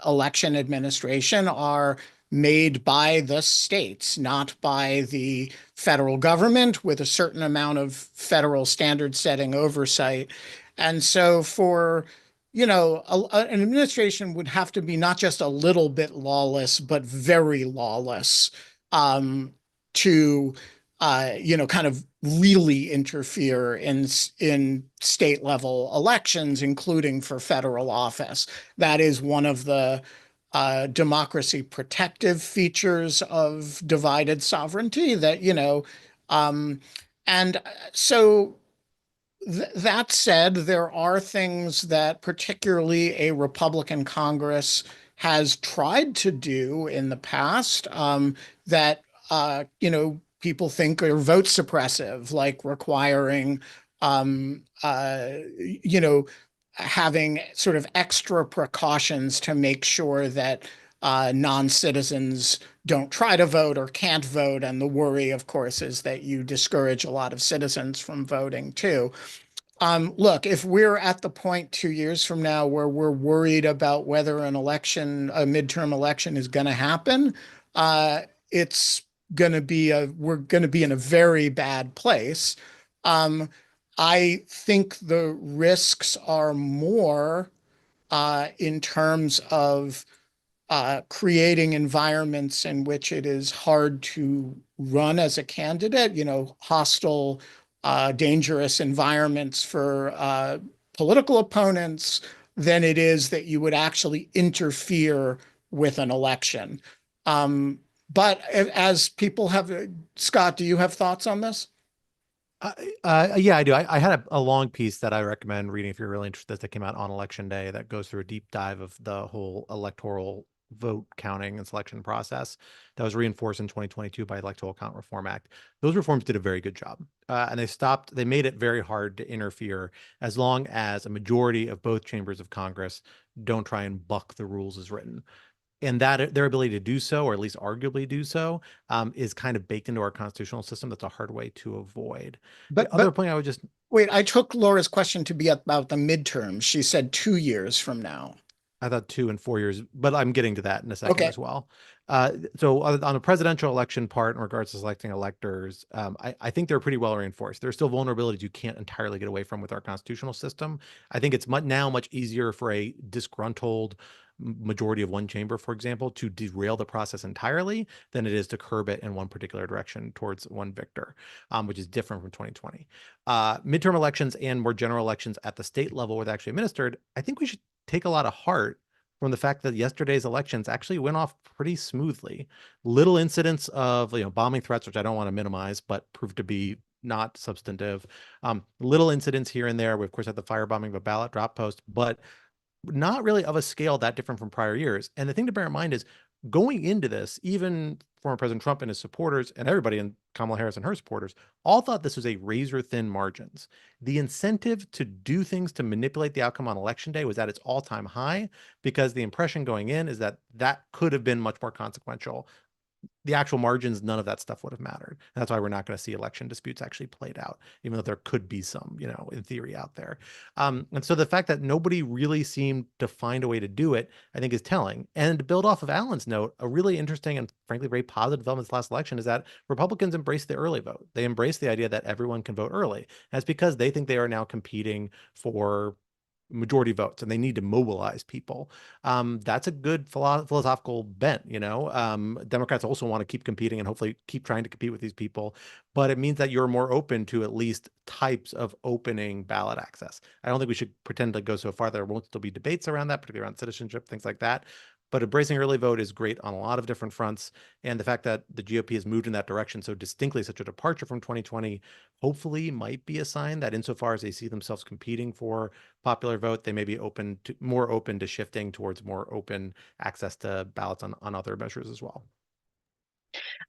election administration are made by the states, not by the federal government, with a certain amount of federal standard setting oversight. And so for, you know, an administration would have to be not just a little bit lawless, but very lawless to you know, kind of really interfere in state level elections, including for federal office. That is one of the democracy protective features of divided sovereignty that, you know, and so that said, there are things that particularly a Republican Congress has tried to do in the past that you know, people think are vote suppressive, like requiring, you know, having sort of extra precautions to make sure that non-citizens don't try to vote or can't vote. And the worry, of course, is that you discourage a lot of citizens from voting too. Look, if we're at the point 2 years from now where we're worried about whether an election, a midterm election is going to happen, it's going to be we're going to be in a very bad place. I think the risks are more in terms of creating environments in which it is hard to run as a candidate, you know, hostile, dangerous environments for political opponents, than it is that you would actually interfere with an election. But as people have, Scott, do you have thoughts on this? Yeah, I do. I had a long piece that I recommend reading if you're really interested that came out on election day that goes through a deep dive of the whole electoral vote counting and selection process that was reinforced in 2022 by the Electoral Count Reform Act. Those reforms did a very good job. And they made it very hard to interfere as long as a majority of both chambers of Congress don't try and buck the rules as written. And that their ability to do so, or at least arguably do so, is kind of baked into our constitutional system. That's a hard way to avoid. But the other point I would just wait, I took Laura's question to be about the midterms. She said 2 years from now. I thought 2 and 4 years, but I'm getting to that in a second Okay. as well. So on the presidential election part in regards to selecting electors, I think they're pretty well reinforced. There's still vulnerabilities you can't entirely get away from with our constitutional system. I think it's now much easier for a disgruntled majority of one chamber, for example, to derail the process entirely than it is to curb it in one particular direction towards one victor, which is different from 2020. Midterm elections and more general elections at the state level where they're actually administered, I think we should take a lot of heart from the fact that yesterday's elections actually went off pretty smoothly. Little incidents of, you know, bombing threats, which I don't want to minimize, but proved to be not substantive. Little incidents here and there. We, of course, had the firebombing of a ballot drop post, but not really of a scale that different from prior years. And the thing to bear in mind is going into this, even former President Trump and his supporters and everybody, and Kamala Harris and her supporters, all thought this was a razor thin margins. The incentive to do things to manipulate the outcome on election day was at its all-time high, because the impression going in is that that could have been much more consequential. The actual margins, none of that stuff would have mattered. And that's why we're not going to see election disputes actually played out, even though there could be some, in theory out there. And so the fact that nobody really seemed to find a way to do it, I think, is telling. And to build off of Alan's note, a really interesting and frankly very positive development this last election is that Republicans embrace the early vote. They embrace the idea that everyone can vote early. And that's because they think they are now competing for majority votes and they need to mobilize people. That's a good philosophical bent. Democrats also want to keep competing and hopefully keep trying to compete with these people, but it means that you're more open to at least types of opening ballot access. I don't think we should pretend to go so far. There won't still be debates around that, particularly around citizenship, things like that. But embracing early vote is great on a lot of different fronts. And the fact that the GOP has moved in that direction so distinctly, such a departure from 2020, hopefully might be a sign that insofar as they see themselves competing for popular vote, they may be more open to shifting towards more open access to ballots on other measures as well.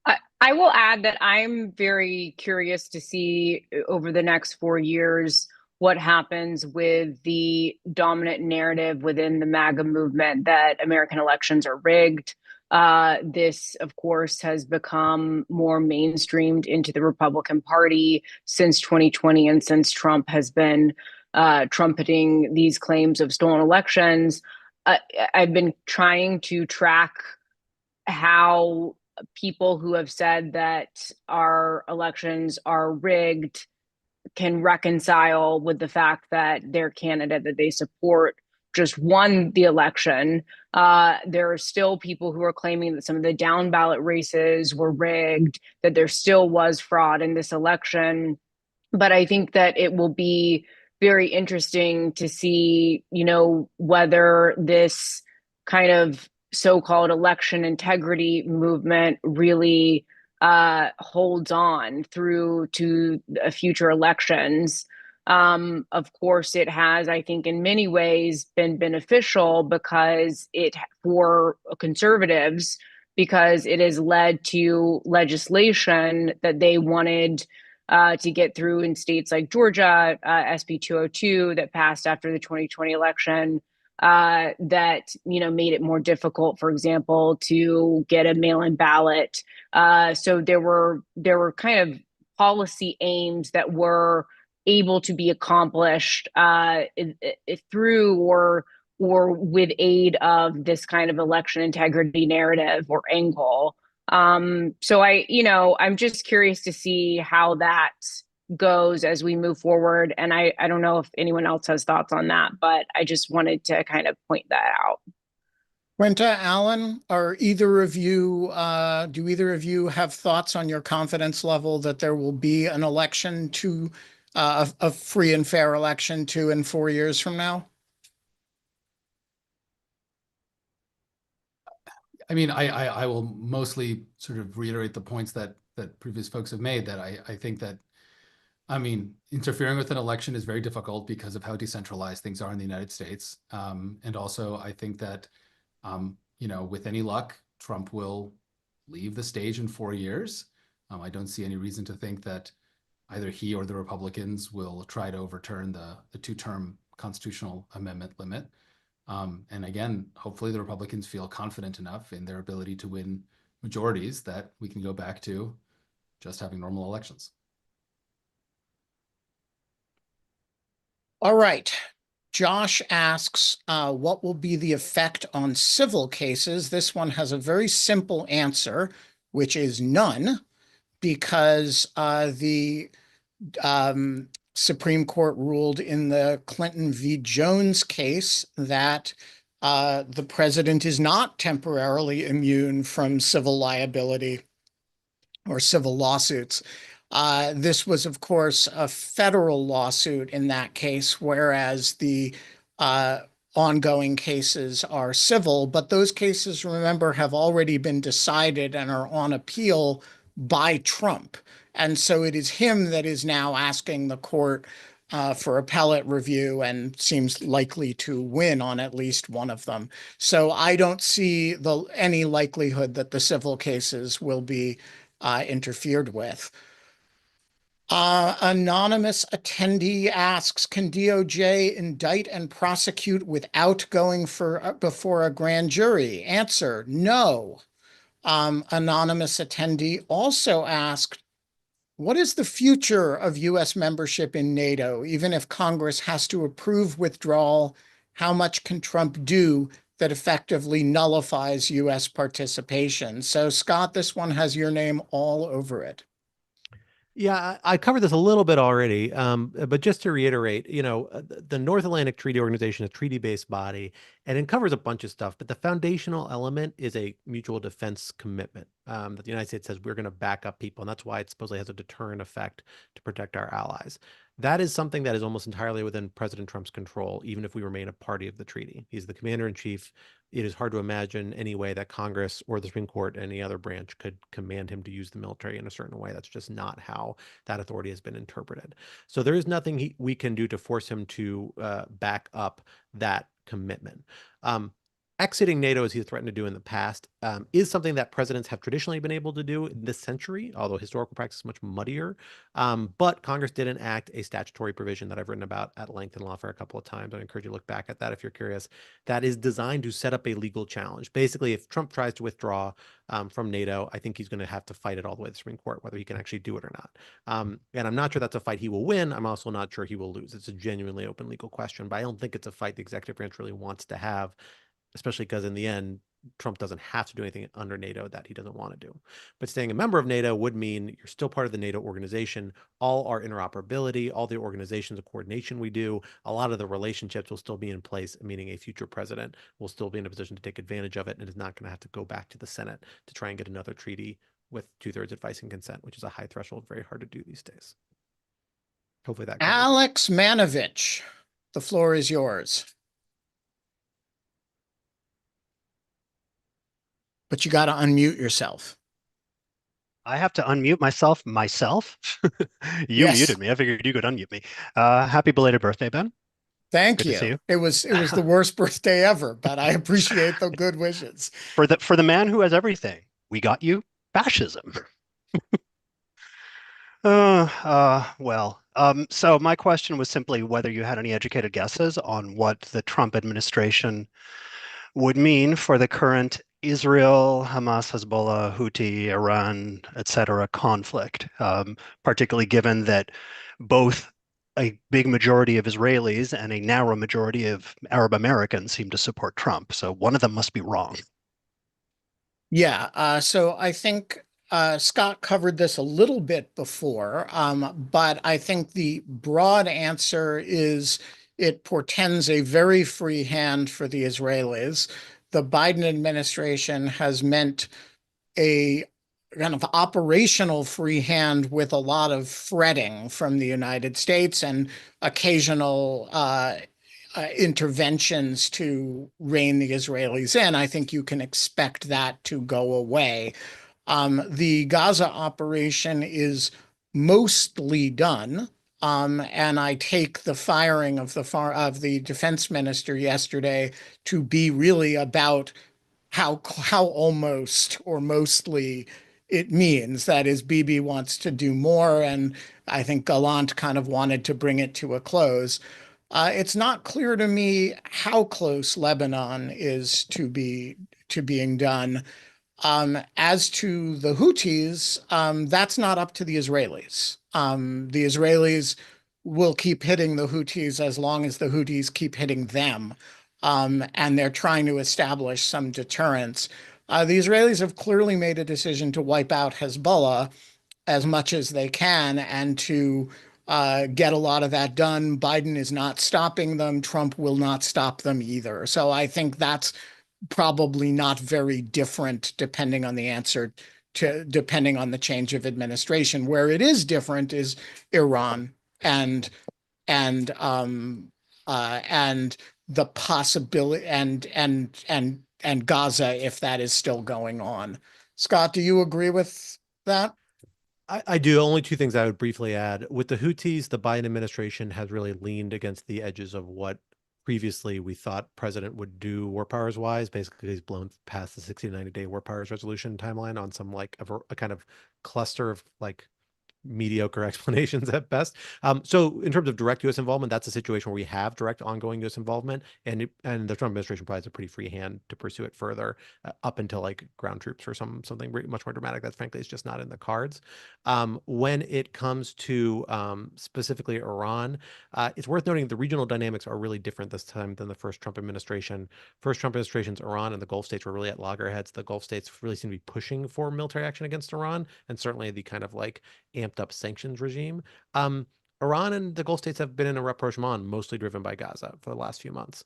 I will add that I'm very curious to see over the next 4 years what happens with the dominant narrative within the MAGA movement that American elections are rigged. This, of course, has become more mainstreamed into the Republican Party since 2020 and since Trump has been trumpeting these claims of stolen elections. I've been trying to track how people who have said that our elections are rigged can reconcile with the fact that their candidate that they support just won the election. There are still people who are claiming that some of the down ballot races were rigged, that there still was fraud in this election. But I think that it will be very interesting to see, whether this kind of so-called election integrity movement really holds on through to future elections. Of course, it has, I think, in many ways been beneficial for conservatives, because it has led to legislation that they wanted to get through in states like Georgia, SB 202 that passed after the 2020 election, that made it more difficult, for example, to get a mail-in ballot. So there were kind of policy aims that were able to be accomplished through or with aid of this kind of election integrity narrative or angle. So I'm just curious to see how that goes as we move forward. And I don't know if anyone else has thoughts on that, but I just wanted to kind of point that out. Quinta, Alan, do either of you have thoughts on your confidence level that there will be an election a free and fair election 2 and 4 years from now? I mean, I will mostly sort of reiterate the points that previous folks have made, that I think that, interfering with an election is very difficult because of how decentralized things are in the United States. And also, I think that, with any luck, Trump will leave the stage in 4 years. I don't see any reason to think that either he or the Republicans will try to overturn the 2-term constitutional amendment limit. And again, hopefully the Republicans feel confident enough in their ability to win majorities that we can go back to just having normal elections. All right. Josh asks, what will be the effect on civil cases? This one has a very simple answer, which is none, because the Supreme Court ruled in the Clinton v. Jones case that the president is not temporarily immune from civil liability or civil lawsuits. This was, of course, a federal lawsuit in that case, whereas the ongoing cases are civil. But those cases, remember, have already been decided and are on appeal by Trump. And so it is him that is now asking the court for appellate review and seems likely to win on at least one of them. So I don't see any likelihood that the civil cases will be interfered with. Anonymous attendee asks, can DOJ indict and prosecute without going before a grand jury? Answer, no. Anonymous attendee also asked, what is the future of U.S. membership in NATO? Even if Congress has to approve withdrawal, how much can Trump do that effectively nullifies U.S. participation? So, Scott, this one has your name all over it. Yeah, I covered this a little bit already, but just to reiterate, the North Atlantic Treaty Organization is a treaty-based body, and it covers a bunch of stuff, but the foundational element is a mutual defense commitment that the United States says we're going to back up people, and that's why it supposedly has a deterrent effect to protect our allies. That is something that is almost entirely within President Trump's control, even if we remain a party of the treaty. He's the commander-in-chief. It is hard to imagine any way that Congress or the Supreme Court, any other branch, could command him to use the military in a certain way. That's just not how that authority has been interpreted. So there is nothing we can do to force him to back up that commitment. Exiting NATO, as he's threatened to do in the past, is something that presidents have traditionally been able to do in this century, although historical practice is much muddier. But Congress did enact a statutory provision that I've written about at length in Lawfare a couple of times. I encourage you to look back at that if you're curious. That is designed to set up a legal challenge. Basically, if Trump tries to withdraw from NATO, I think he's going to have to fight it all the way to the Supreme Court, whether he can actually do it or not. And I'm not sure that's a fight he will win. I'm also not sure he will lose. It's a genuinely open legal question, but I don't think it's a fight the executive branch really wants to have, especially because in the end, Trump doesn't have to do anything under NATO that he doesn't want to do. But staying a member of NATO would mean you're still part of the NATO organization. All our interoperability, all the organizations of coordination we do, a lot of the relationships will still be in place, meaning a future president will still be in a position to take advantage of it and is not going to have to go back to the Senate to try and get another treaty with 2/3 advice and consent, which is a high threshold, very hard to do these days. Hopefully that covers it. Alex Manovich, the floor is yours. But you got to unmute yourself. I have to unmute myself. You Yes. muted me. I figured you could unmute me. Happy belated birthday, Ben. Thank Good to see you. you. It was the worst birthday ever, but I appreciate the good wishes. For the man who has everything, we got you fascism. So my question was simply whether you had any educated guesses on what the Trump administration would mean for the current Israel, Hamas, Hezbollah, Houthi, Iran, etc. conflict, particularly given that both a big majority of Israelis and a narrow majority of Arab Americans seem to support Trump. So one of them must be wrong. Yeah, so I think Scott covered this a little bit before, but I think the broad answer is it portends a very free hand for the Israelis. The Biden administration has meant a kind of operational free hand with a lot of fretting from the United States and occasional interventions to rein the Israelis in. I think you can expect that to go away. The Gaza operation is mostly done. And I take the firing of the defense minister yesterday to be really about how almost or mostly it means. That is, Bibi wants to do more, and I think Gallant kind of wanted to bring it to a close. It's not clear to me how close Lebanon is to being done. As to the Houthis, that's not up to the Israelis. The Israelis will keep hitting the Houthis as long as the Houthis keep hitting them. And they're trying to establish some deterrence. The Israelis have clearly made a decision to wipe out Hezbollah as much as they can and to get a lot of that done. Biden is not stopping them. Trump will not stop them either. So I think that's probably not very different depending on the answer depending on the change of administration. Where it is different is Iran and the possibility and Gaza, if that is still going on. Scott, do you agree with that? I do. Only two things I would briefly add. With the Houthis, the Biden administration has really leaned against the edges of what previously we thought president would do war powers wise. Basically, he's blown past the 60 to 90-day war powers resolution timeline on some like a kind of cluster of like mediocre explanations at best. So in terms of direct U.S. involvement, that's a situation where we have direct ongoing U.S. involvement, and the Trump administration provides a pretty free hand to pursue it further up until like ground troops or something much more dramatic. That frankly is just not in the cards. When it comes to specifically Iran, it's worth noting the regional dynamics are really different this time than the first Trump administration. First Trump administration's Iran and the Gulf states were really at loggerheads. The Gulf states really seem to be pushing for military action against Iran, and certainly the kind of like amped up sanctions regime. Iran and the Gulf states have been in a rapprochement, mostly driven by Gaza for the last few months.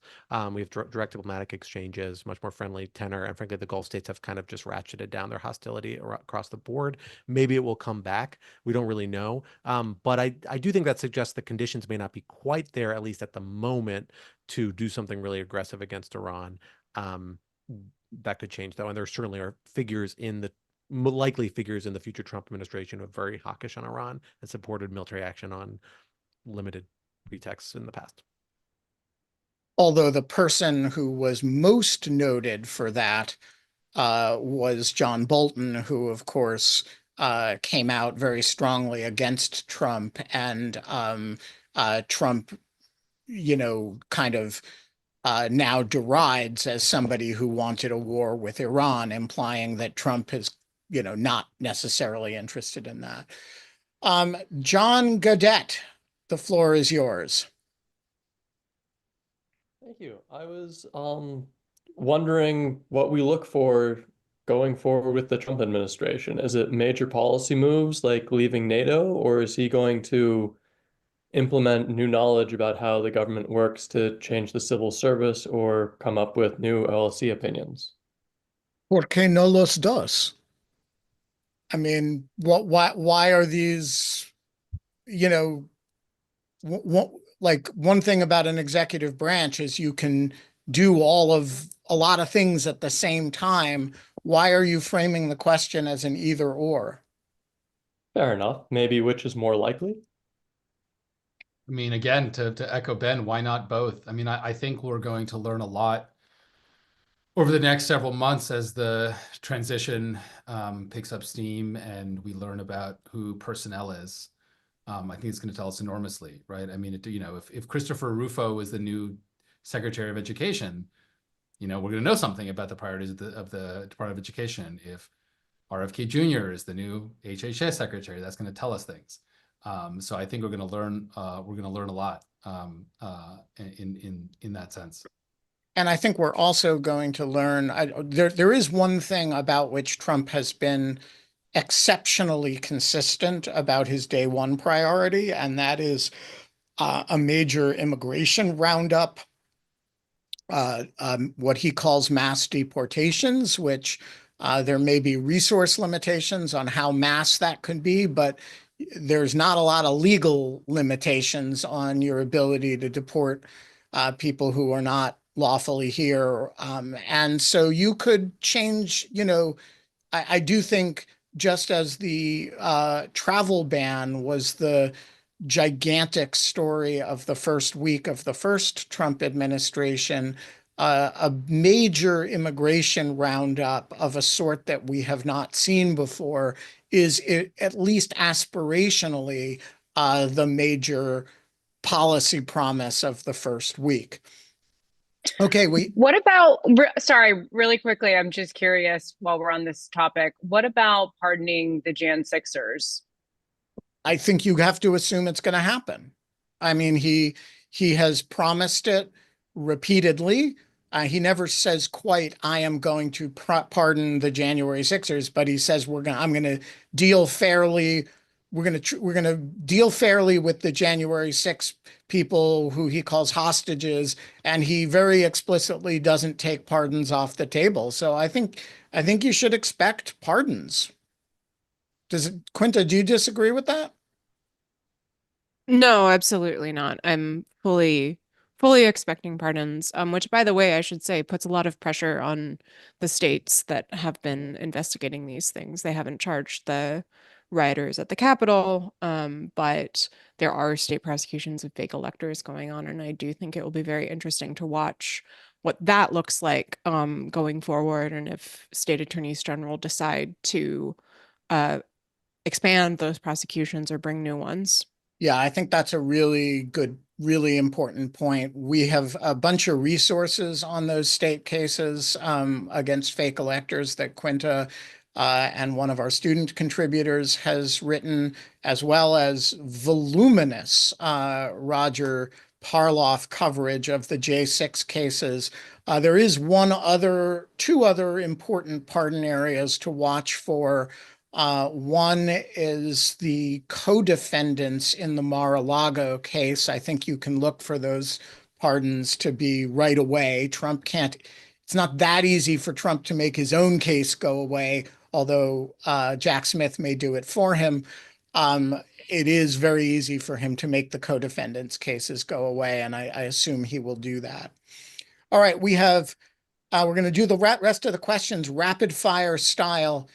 We have direct diplomatic exchanges, much more friendly tenor, and frankly, the Gulf states have kind of just ratcheted down their hostility across the board. Maybe it will come back. We don't really know. But I do think that suggests the conditions may not be quite there, at least at the moment, to do something really aggressive against Iran. That could change, though, and there certainly are likely figures in the future Trump administration who are very hawkish on Iran and supported military action on limited pretexts in the past. Although the person who was most noted for that was John Bolton, who, of course, came out very strongly against Trump, and Trump, kind of now derides as somebody who wanted a war with Iran, implying that Trump is not necessarily interested in that. John Gaudette, the floor is yours. Thank you. I was wondering what we look for going forward with the Trump administration. Is it major policy moves like leaving NATO, or is he going to implement new knowledge about how the government works to change the civil service or come up with new LLC opinions? ¿Por qué no los dos? I mean, why are these, one thing about an executive branch is you can do a lot of things at the same time. Why are you framing the question as an either or? Fair enough. Maybe which is more likely? I mean, again, to echo Ben, why not both? I mean, I think we're going to learn a lot over the next several months as the transition picks up steam and we learn about who personnel is. I think it's going to tell us enormously, right? I mean, if Christopher Rufo is the new Secretary of Education, we're going to know something about the priorities of the Department of Education. If RFK Jr. is the new HHS Secretary, that's going to tell us things. So I think we're going to learn a lot in that sense. And I think we're also going to learn, there is one thing about which Trump has been exceptionally consistent about his day one priority, and that is a major immigration roundup, what he calls mass deportations, which there may be resource limitations on how mass that could be, but there's not a lot of legal limitations on your ability to deport people who are not lawfully here. And so you could change, I do think just as the travel ban was the gigantic story of the first week of the first Trump administration, a major immigration roundup of a sort that we have not seen before is at least aspirationally the major policy promise of the first week. Okay, what about, sorry, really quickly, I'm just curious while we're on this topic, what about pardoning the Jan 6ers? I think you have to assume it's going to happen. I mean, he has promised it repeatedly. He never says quite, I am going to pardon the January 6ers, but he says I'm going to deal fairly. We're going to deal fairly with the January 6 people who he calls hostages, and he very explicitly doesn't take pardons off the table. So I think you should expect pardons. Quinta, do you disagree with that? No, absolutely not. I'm fully expecting pardons, which, by the way, I should say, puts a lot of pressure on the states that have been investigating these things. They haven't charged the rioters at the Capitol, but there are state prosecutions of fake electors going on, and I do think it will be very interesting to watch what that looks like going forward, and if state attorneys general decide to expand those prosecutions or bring new ones. Yeah, I think that's a really good, really important point. We have a bunch of resources on those state cases against fake electors that Quinta and one of our student contributors has written, as well as voluminous Roger Parloff coverage of the J6 cases. There is two other important pardon areas to watch for. One is the co-defendants in the Mar-a-Lago case. I think you can look for those pardons to be right away. It's not that easy for Trump to make his own case go away, although Jack Smith may do it for him. It is very easy for him to make the co-defendants cases go away, and I assume he will do that. All right, we're going to do the rest of the questions rapid fire style.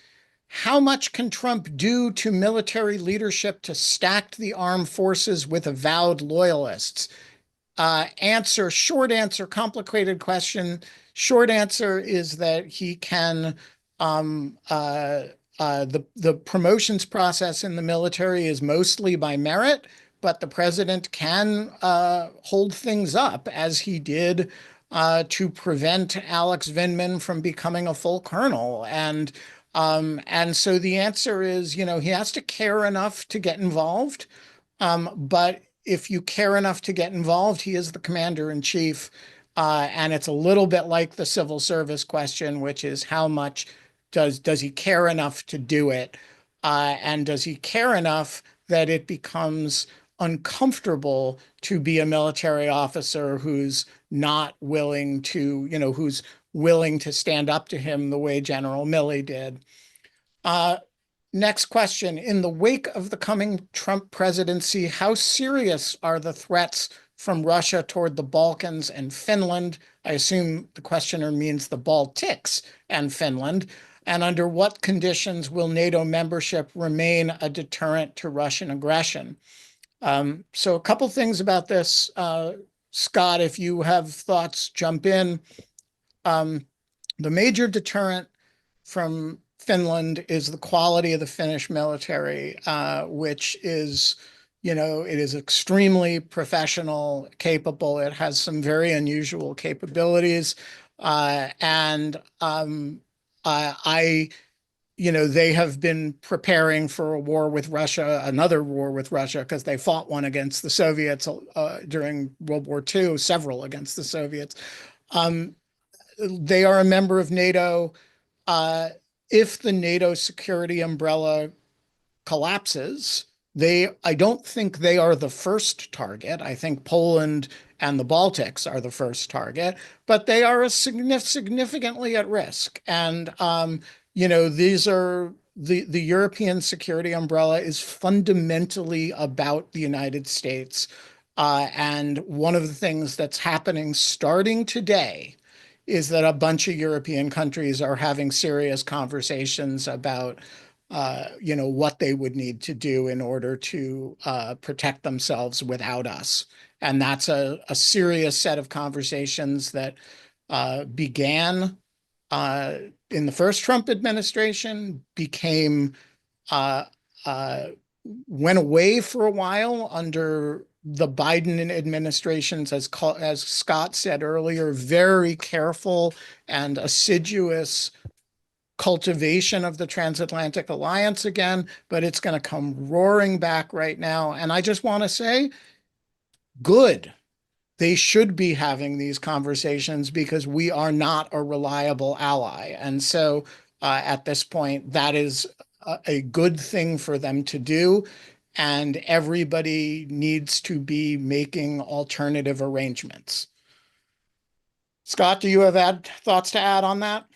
How much can Trump do to military leadership to stack the armed forces with avowed loyalists? Short answer, complicated question. Short answer is that he can, the promotions process in the military is mostly by merit, but the president can hold things up, as he did to prevent Alex Vindman from becoming a full colonel. And so the answer is, he has to care enough to get involved. But if you care enough to get involved, he is the commander-in-chief. And it's a little bit like the civil service question, which is how much does he care enough to do it? And does he care enough that it becomes uncomfortable to be a military officer who's not willing to, who's willing to stand up to him the way General Milley did. Next question. In the wake of the coming Trump presidency, how serious are the threats from Russia toward the Balkans and Finland? I assume the questioner means the Baltics and Finland. And under what conditions will NATO membership remain a deterrent to Russian aggression? So a couple things about this. Scott, if you have thoughts, jump in. The major deterrent from Finland is the quality of the Finnish military, which is, it is extremely professional, capable. It has some very unusual capabilities. They have been preparing for a war with Russia, another war with Russia, because they fought one against the Soviets during World War II, several against the Soviets. They are a member of NATO. If the NATO security umbrella collapses, I don't think they are the first target. I think Poland and the Baltics are the first target, but they are significantly at risk. And these are the European security umbrella is fundamentally about the United States. And one of the things that's happening starting today is that a bunch of European countries are having serious conversations about, what they would need to do in order to protect themselves without us. And that's a serious set of conversations that began in the first Trump administration, went away for a while under the Biden administrations, as Scott said earlier, very careful and assiduous cultivation of the transatlantic alliance again, but it's going to come roaring back right now. And I just want to say, good. They should be having these conversations because we are not a reliable ally. And so at this point, that is a good thing for them to do. And everybody needs to be making alternative arrangements. Scott, do you have thoughts to add on that?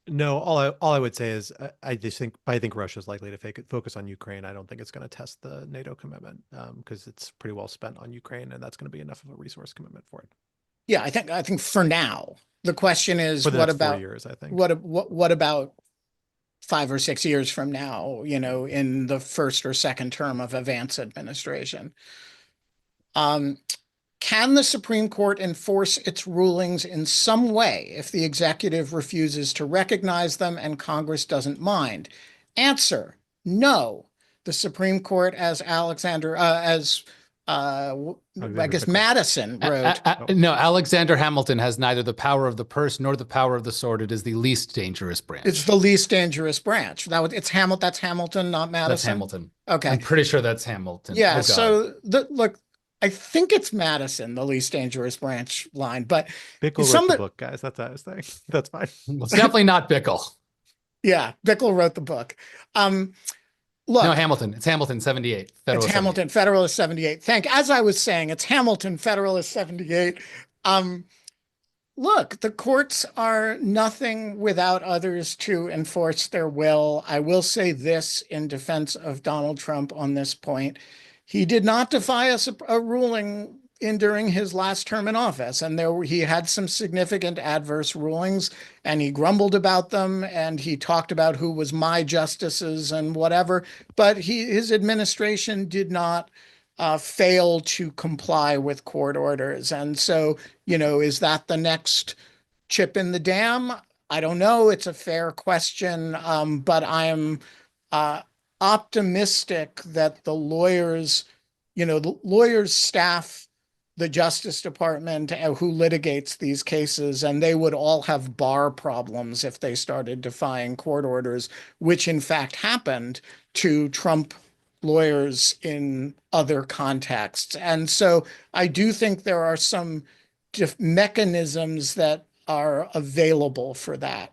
No, all I would say is I think Russia is likely to focus on Ukraine. I don't think it's going to test the NATO commitment because it's pretty well spent on Ukraine, and that's going to be enough of a resource commitment for it. Yeah, I think for now the question is, for the next 4 years, I think. What about 5 or 6 years from now, in the first or second term of a Vance administration. Can the Supreme Court enforce its rulings in some way if the executive refuses to recognize them and Congress doesn't mind? Answer: no. The Supreme Court, as I guess Madison wrote. No, Alexander Hamilton has neither the power of the purse nor the power of the sword. It is the least dangerous branch. It's the least dangerous branch. That's Hamilton, not Madison. That's Hamilton. Okay. I'm pretty sure that's Hamilton. Yeah. Oh, so look, I think it's Madison, the least dangerous branch line, but Bickle wrote the book, guys. That's what I was saying. That's fine. It's definitely not Bickle. Yeah, Bickle wrote the book. Look, no, Hamilton. It's Hamilton 78. It's Hamilton, Federalist 78. As I was saying, it's Hamilton, Federalist 78. Look, the courts are nothing without others to enforce their will. I will say this in defense of Donald Trump on this point. He did not defy a ruling during his last term in office, and he had some significant adverse rulings, and he grumbled about them, and he talked about who was my justices and whatever, but his administration did not fail to comply with court orders. And so, is that the next chip in the dam? I don't know. It's a fair question, but I am optimistic that the lawyers staff the Justice Department who litigates these cases, and they would all have bar problems if they started defying court orders, which in fact happened to Trump lawyers in other contexts. And so I do think there are some mechanisms that are available for that.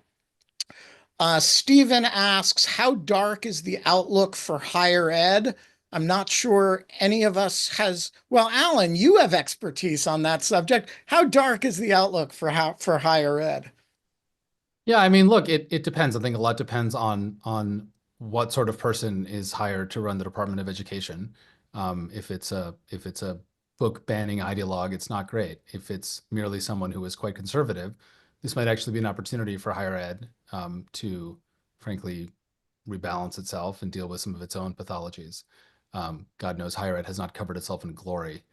Stephen asks, how dark is the outlook for higher ed? I'm not sure any of us has. Well, Alan, you have expertise on that subject. How dark is the outlook for higher ed? Yeah, I mean, look, it depends. I think a lot depends on what sort of person is hired to run the Department of Education. If it's a book banning ideologue, it's not great. If it's merely someone who is quite conservative, this might actually be an opportunity for higher ed to, frankly, rebalance itself and deal with some of its own pathologies. God knows higher ed has not covered itself in glory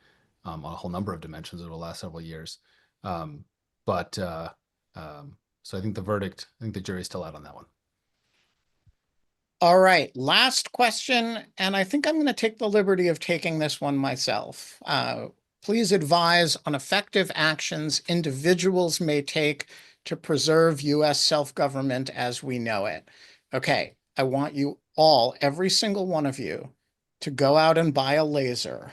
on a whole number of dimensions over the last several years. So I think the jury's still out on that one. All right, last question, and I think I'm going to take the liberty of taking this one myself. Please advise on effective actions individuals may take to preserve U.S. self-government as we know it. Okay, I want you all, every single one of you, to go out and buy a laser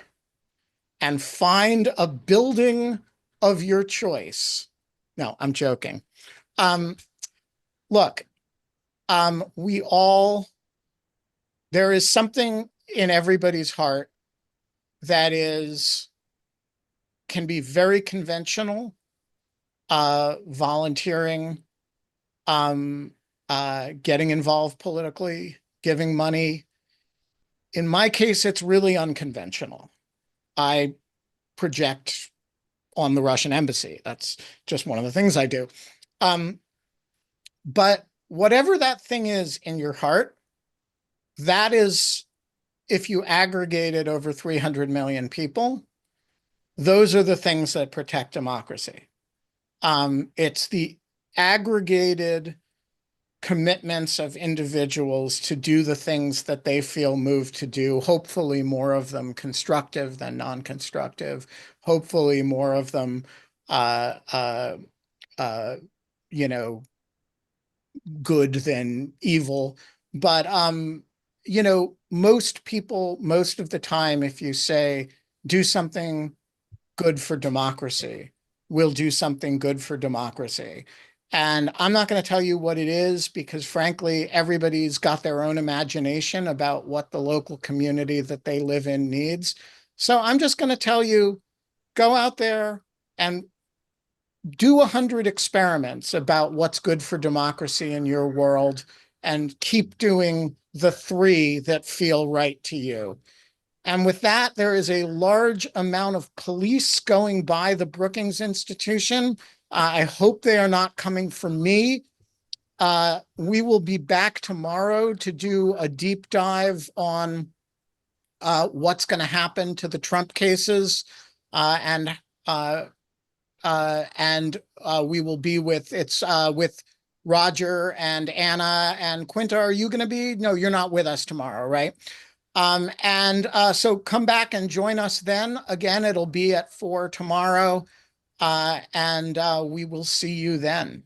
and find a building of your choice. No, I'm joking. Look, there is something in everybody's heart that can be very conventional, volunteering, getting involved politically, giving money. In my case, it's really unconventional. I project on the Russian embassy. That's just one of the things I do. But whatever that thing is in your heart, that is, if you aggregate it over 300 million people, those are the things that protect democracy. It's the aggregated commitments of individuals to do the things that they feel moved to do, hopefully more of them constructive than non-constructive, hopefully more of them, good than evil. But, most people, most of the time, if you say, do something good for democracy, will do something good for democracy. And I'm not going to tell you what it is because, frankly, everybody's got their own imagination about what the local community that they live in needs. So I'm just going to tell you, go out there and do 100 experiments about what's good for democracy in your world and keep doing the 3 that feel right to you. And with that, there is a large amount of police going by the Brookings Institution. I hope they are not coming for me. We will be back tomorrow to do a deep dive on what's going to happen to the Trump cases, and we will be with Roger and Anna and Quinta. Are you going to be? No, you're not with us tomorrow, right? So come back and join us then. Again, it'll be at 4 tomorrow, and we will see you then.